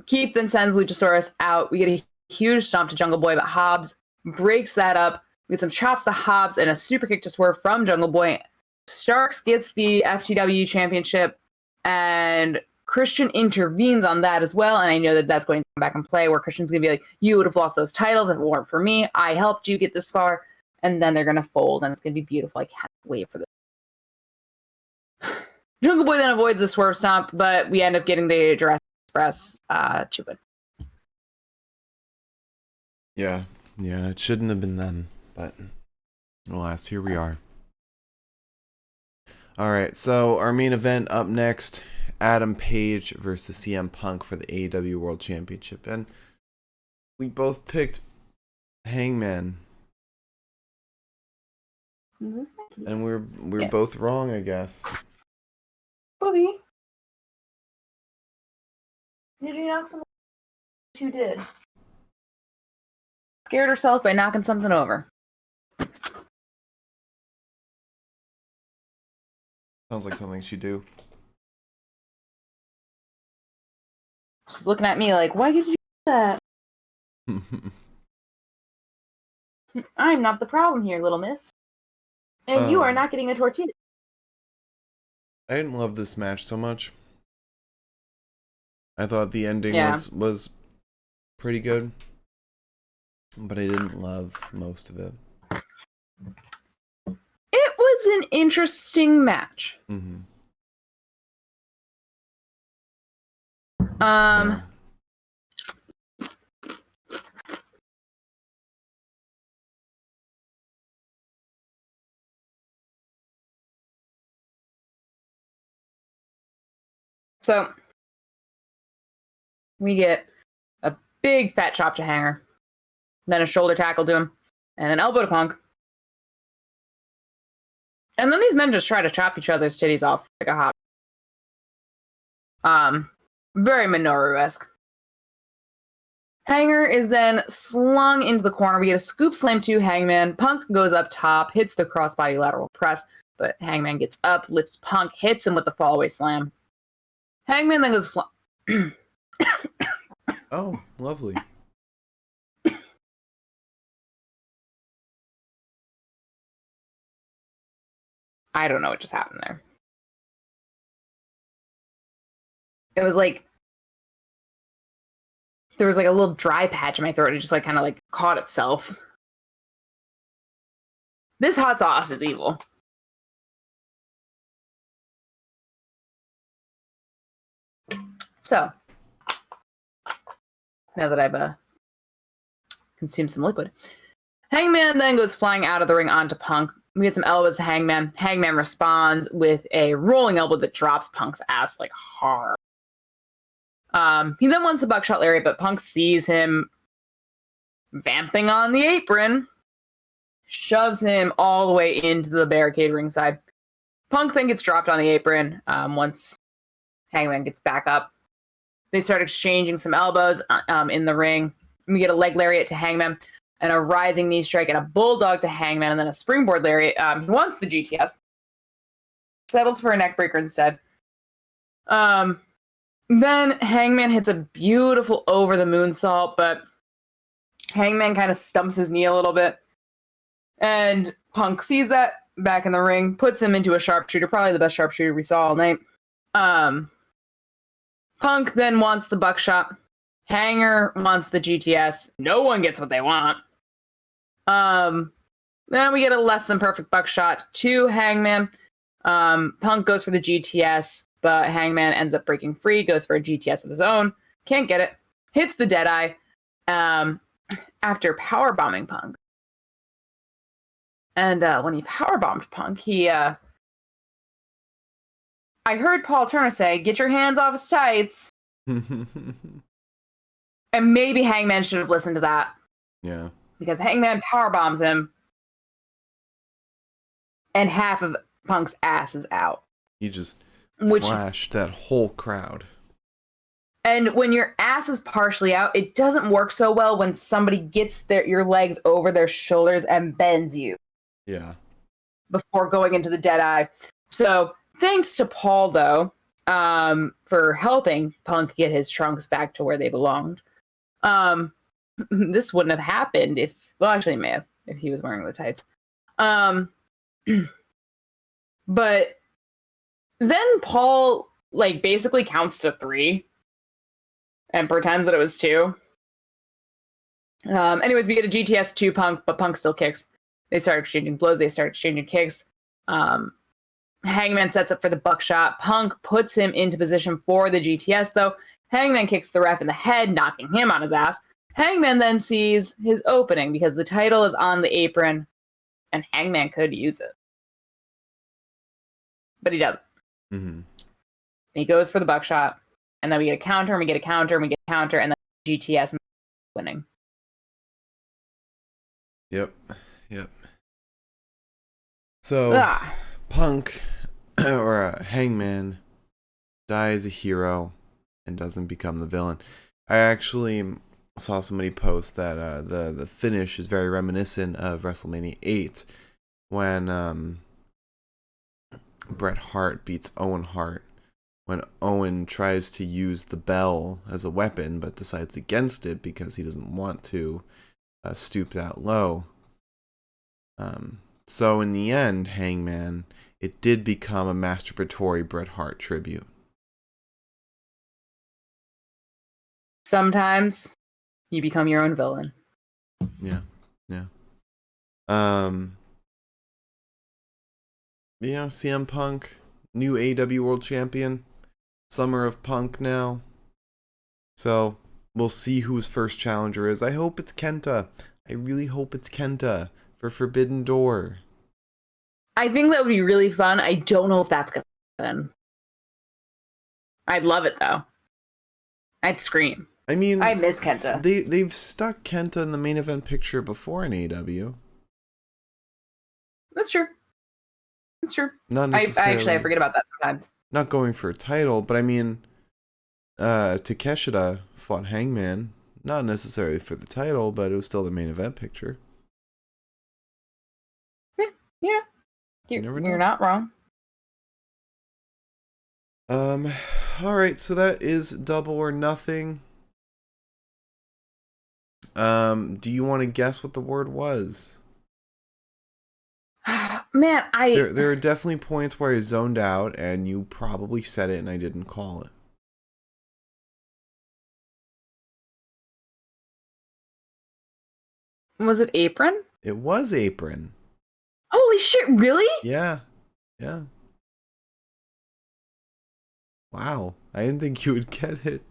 Keith then sends Luchasaurus out. We get a huge stomp to Jungle Boy, but Hobbs breaks that up. We get some chops to Hobbs and a super kick to Swerve from Jungle Boy. Starks gets the FTW championship, and Christian intervenes on that as well. And I know that that's going to come back and play, where Christian's going to be like, you would have lost those titles if it weren't for me. I helped you get this far. And then they're going to fold, and it's going to be beautiful. I can't wait for this. Jungle Boy then avoids the swerve stomp, but we end up getting the Jurassic Express to it. Yeah, it shouldn't have been them, but alas, here we are. All right, so our main event up next, Adam Page versus CM Punk for the AEW World Championship, and we both picked Hangman, and we're both wrong, I guess. Bobby, did you knock something? You did. Scared herself by knocking something over. Sounds like something she'd do. She's looking at me like, why did you do that? I'm not the problem here, little miss. And you are not getting a tortilla. I didn't love this match so much. I thought the ending was pretty good, but I didn't love most of it. It was an interesting match. Mm-hmm. Yeah. So we get a big fat chop to Hanger, then a shoulder tackle to him, and an elbow to Punk. And then these men just try to chop each other's titties off like a hot. Very Minoru-esque. Hanger is then slung into the corner. We get a scoop slam to Hangman. Punk goes up top, hits the crossbody lateral press, but Hangman gets up, lifts Punk, hits him with the fallaway slam. Hangman then goes Oh, lovely. I don't know what just happened there. It was like there was like a little dry patch in my throat. It just like kind of like caught itself. This hot sauce is evil. So now that I've consumed some liquid, Hangman then goes flying out of the ring onto Punk. We get some elbows to Hangman. Hangman responds with a rolling elbow that drops Punk's ass like hard. He then wants the buckshot lariat, but Punk sees him vamping on the apron, shoves him all the way into the barricade ringside. Punk then gets dropped on the apron once Hangman gets back up. They start exchanging some elbows in the ring. We get a leg lariat to Hangman, and a rising knee strike, and a bulldog to Hangman, and then a springboard lariat. He wants the GTS. Settles for a neck breaker instead. Then Hangman hits a beautiful over the moonsault, but Hangman kind of stumps his knee a little bit. And Punk sees that, back in the ring, puts him into a sharpshooter, probably the best sharpshooter we saw all night. Punk then wants the buckshot. Hanger wants the GTS. No one gets what they want. Then we get a less than perfect buckshot to Hangman. Punk goes for the GTS, but Hangman ends up breaking free, goes for a GTS of his own. Can't get it. Hits the Deadeye after powerbombing Punk. And when he powerbombed Punk, I heard Paul Turner say, "Get your hands off his tights." And maybe Hangman should have listened to that. Yeah. Because Hangman powerbombs him, and half of Punk's ass is out. He just flashed that whole crowd. And when your ass is partially out, it doesn't work so well when somebody gets your legs over their shoulders and bends you. Yeah. Before going into the Deadeye. So thanks to Paul, though, for helping Punk get his trunks back to where they belonged. This wouldn't have happened actually it may have, if he was wearing the tights. But then Paul, basically counts to 3 and pretends that it was 2. Anyways, we get a GTS to Punk, but Punk still kicks. They start exchanging blows. They start exchanging kicks. Hangman sets up for the buckshot. Punk puts him into position for the GTS, though. Hangman kicks the ref in the head, knocking him on his ass. Hangman then sees his opening because the title is on the apron, and Hangman could use it. But he doesn't. Mm-hmm. He goes for the buckshot, and then we get a counter, and we get a counter, and we get a counter, and then GTS winning. Yep. So, Punk, or Hangman, dies a hero and doesn't become the villain. I actually saw somebody post that the finish is very reminiscent of WrestleMania 8 when Bret Hart beats Owen Hart, when Owen tries to use the bell as a weapon but decides against it because he doesn't want to stoop that low. So in the end, Hangman, it did become a masturbatory Bret Hart tribute. Sometimes you become your own villain. Yeah. CM Punk, new AEW World Champion, Summer of Punk now. So we'll see whose first challenger is. I hope it's Kenta. I really hope it's Kenta for Forbidden Door. I think that would be really fun. I don't know if that's going to happen. I'd love it, though. I'd scream. I mean, I miss Kenta. They've stuck Kenta in the main event picture before in AEW. That's true. It's true. Not I actually I necessarily forget about that sometimes. not going for a title, but I mean, Takeshita fought Hangman, not necessarily for the title, but it was still the main event picture. Yeah, You never you're know. not wrong. All right, so that is Double or Nothing. Do you want to guess what the word was? Man, There are definitely points where I zoned out, and you probably said it, and I didn't call it. was it apron? It was apron. Holy shit! Really? Yeah, yeah. Wow, I didn't think you would get it.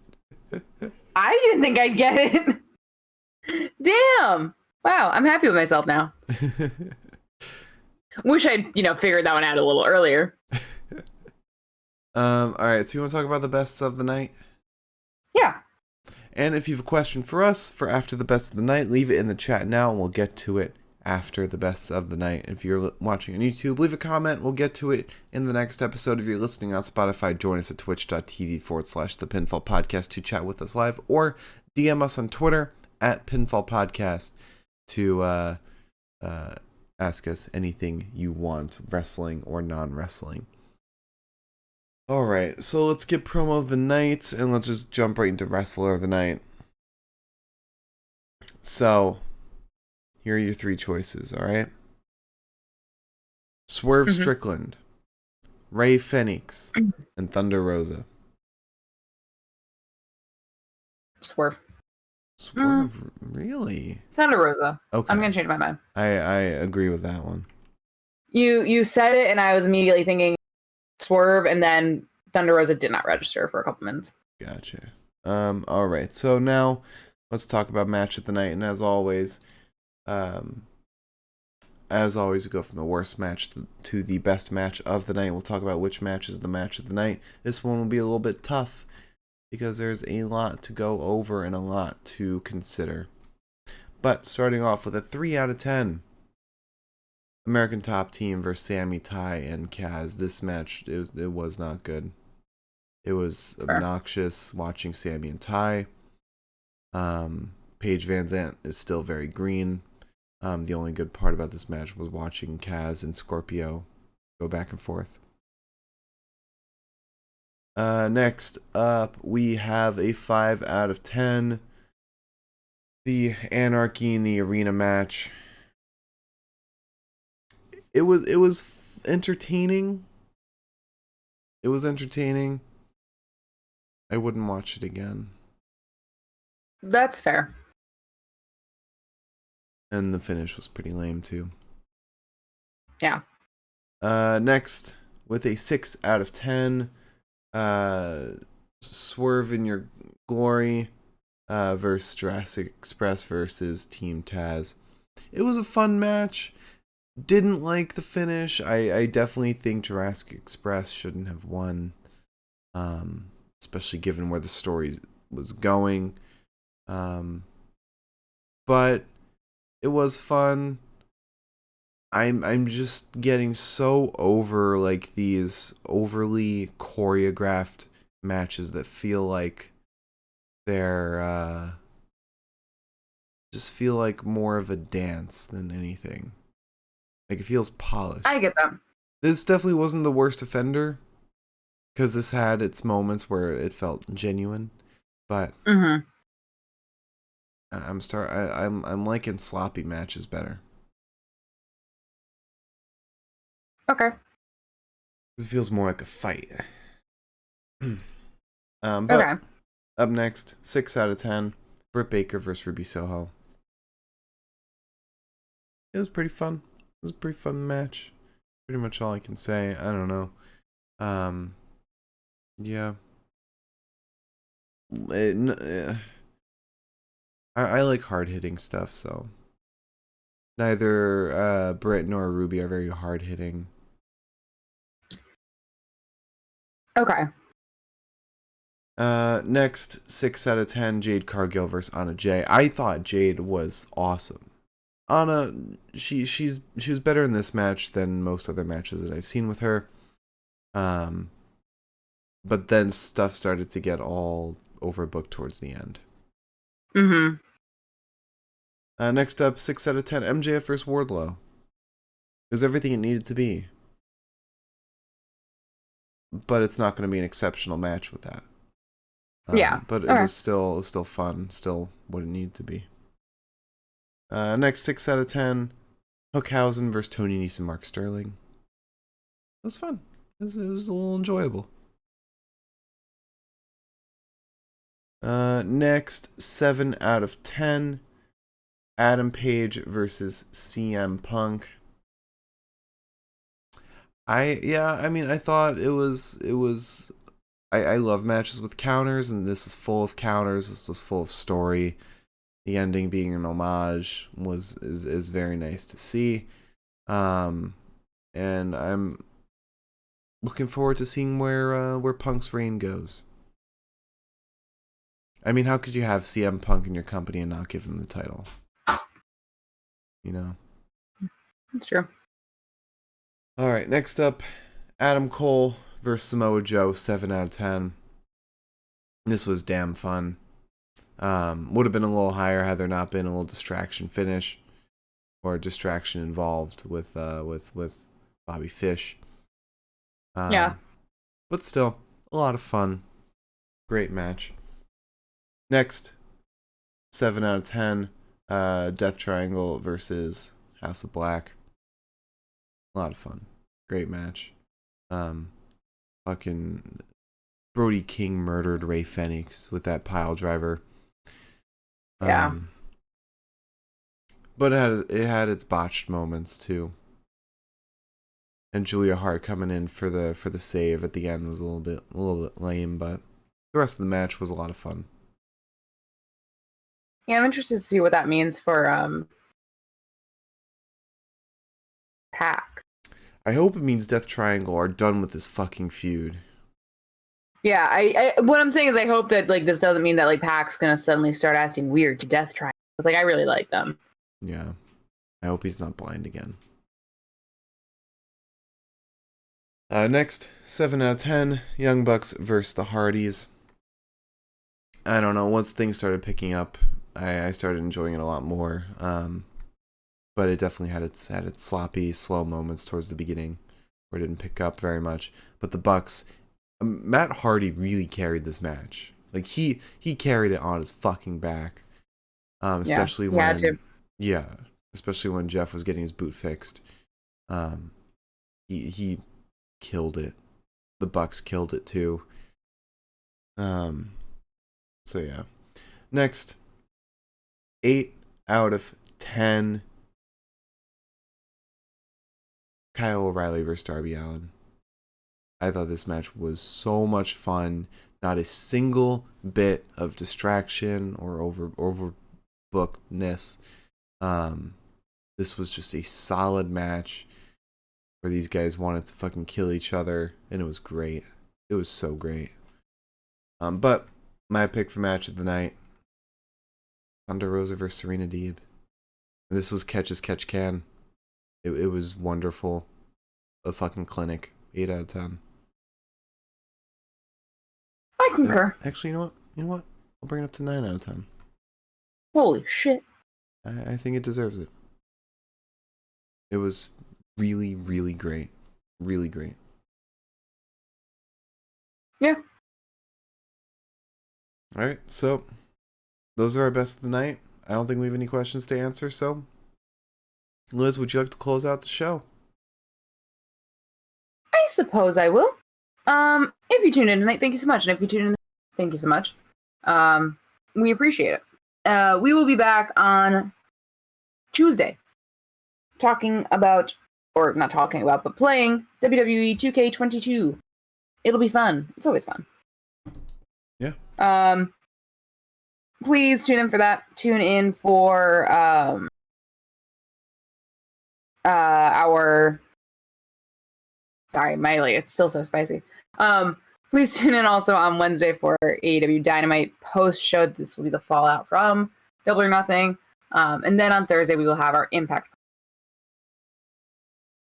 I didn't think I'd get it. Damn! Wow, I'm happy with myself now. Wish I'd figured that one out a little earlier. All right. So you want to talk about the bests of the night? Yeah. And if you have a question for us for after the best of the night, leave it in the chat now, and we'll get to it after the best of the night. If you're watching on YouTube, leave a comment. We'll get to it in the next episode. If you're listening on Spotify, join us at twitch.tv/The Pinfall Podcast to chat with us live, or DM us on Twitter at Pinfall Podcast to ask us anything you want, wrestling or non-wrestling. Alright, so let's get promo of the night, and let's just jump right into wrestler of the night. So, here are your three choices, alright? Swerve Strickland, Rey Fenix, and Thunder Rosa. Swerve. Swerve, really? Thunder Rosa. Okay. I'm gonna change my mind. I agree with that one. You said it, and I was immediately thinking Swerve, and then Thunder Rosa did not register for a couple minutes. Gotcha. Alright, so now let's talk about match of the night, and as always, we go from the worst match to the best match of the night. We'll talk about which match is the match of the night. This one will be a little bit tough because there's a lot to go over and a lot to consider. But starting off with a 3 out of 10. American Top Team versus Sammy, Ty, and Kaz. This match, it was not good. It was obnoxious watching Sammy and Ty. Paige Van Zant is still very green. The only good part about this match was watching Kaz and Scorpio go back and forth. Next up, we have a 5 out of 10. The Anarchy in the Arena match. It was entertaining. It was entertaining. I wouldn't watch it again. That's fair. And the finish was pretty lame too. Yeah. Next, with a 6 out of 10, Swerve in Your Glory versus Jurassic Express versus Team Taz. It was a fun match. Didn't like the finish. I definitely think Jurassic Express shouldn't have won, especially given where the story was going. But it was fun. I'm just getting so over like these overly choreographed matches that feel like they're just feel like more of a dance than anything. Like, it feels polished. I get that. This definitely wasn't the worst offender, because this had its moments where it felt genuine, but I'm liking sloppy matches better. Okay. It feels more like a fight. But Okay. up next, 6 out of 10, Britt Baker versus Ruby Soho. It was pretty fun. It was a pretty fun match. Pretty much all I can say. I don't know. Yeah. I like hard-hitting stuff, so neither Britt nor Ruby are very hard-hitting. Okay. Next, 6 out of 10, Jade Cargill versus Anna Jay. I thought Jade was awesome. Anna, she was better in this match than most other matches that I've seen with her. But then stuff started to get all overbooked towards the end. Mm-hmm. Next up, 6 out of 10, MJF vs. Wardlow. It was everything it needed to be. But it's not going to be an exceptional match with that. Yeah. But it was still fun, still what it needed to be. Next, 6 out of 10, Hookhausen vs. Tony Nese and Mark Sterling. It was fun. It was a little enjoyable. Next, 7 out of 10, Adam Page versus CM Punk. I thought it was I love matches with counters, and this was full of counters. This was full of story. The ending being an homage is very nice to see. And I'm looking forward to seeing where Punk's reign goes. I mean, how could you have CM Punk in your company and not give him the title? You know? That's true. All right, next up, Adam Cole versus Samoa Joe, 7 out of 10. This was damn fun. Would have been a little higher had there not been a little distraction finish or a distraction involved with Bobby Fish. Yeah. But still, a lot of fun. Great match. Next, 7 out of 10, Death Triangle versus House of Black. A lot of fun. Great match. Fucking Brody King murdered Ray Phoenix with that pile driver. Yeah. But it had its botched moments too. And Julia Hart coming in for the save at the end was a little bit lame, but the rest of the match was a lot of fun. Yeah, I'm interested to see what that means for Pac. I hope it means Death Triangle are done with this fucking feud. Yeah, I what I'm saying is I hope that like this doesn't mean that like Pac's gonna suddenly start acting weird to Death Triangle. Because like I really like them. Yeah. I hope he's not blind again. Next, 7 out of 10, Young Bucks versus the Hardys. I don't know, once things started picking up, I started enjoying it a lot more. But it definitely had its sloppy, slow moments towards the beginning where it didn't pick up very much. But the Bucks, Matt Hardy really carried this match. Like he carried it on his fucking back. Especially especially when Jeff was getting his boot fixed. He killed it. The Bucks killed it too. So yeah. Next, 8 out of 10. Kyle O'Reilly versus Darby Allin. I thought this match was so much fun. Not a single bit of distraction or overbookedness. This was just a solid match where these guys wanted to fucking kill each other, and it was great. It was so great. But my pick for match of the night, Thunder Rosa versus Serena Deeb. This was catch as catch can. It was wonderful. A fucking clinic. 8 out of 10. I concur. Actually, you know what? I'll bring it up to 9 out of 10. Holy shit. I think it deserves it. It was really, really great. Really great. Yeah. Alright, so those are our best of the night. I don't think we have any questions to answer, so Liz, would you like to close out the show? I suppose I will. If you tuned in tonight, thank you so much. And if you tuned in, thank you so much. We appreciate it. We will be back on Tuesday playing WWE 2K22. It'll be fun. It's always fun. Yeah. Please tune in for that. Tune in for our... Sorry, it's still so spicy. Please tune in also on Wednesday for AEW Dynamite post-show. This will be the fallout from Double or Nothing. And then on Thursday, we will have our Impact.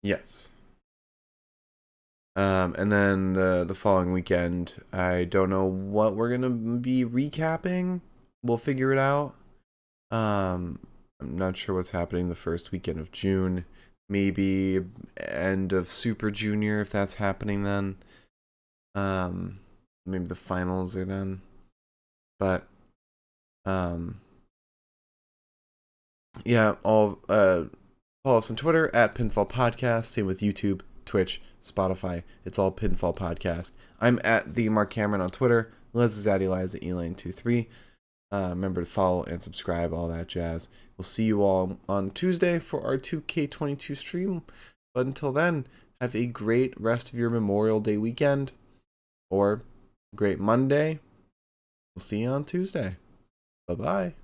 Yes. And then the following weekend, I don't know what we're gonna be recapping. We'll figure it out. I'm not sure what's happening the first weekend of June. Maybe end of Super Junior if that's happening then. Maybe the finals are then. But yeah, all follow us on Twitter at Pinfall Podcast. Same with YouTube, Twitch, Spotify. It's all Pinfall Podcast. I'm at the Mark Cameron on Twitter. Liz is at Eliza Elaine23. Remember to follow and subscribe, all that jazz. We'll see you all on Tuesday for our 2K22 stream. But until then, have a great rest of your Memorial Day weekend. Or great Monday. We'll see you on Tuesday. Bye-bye.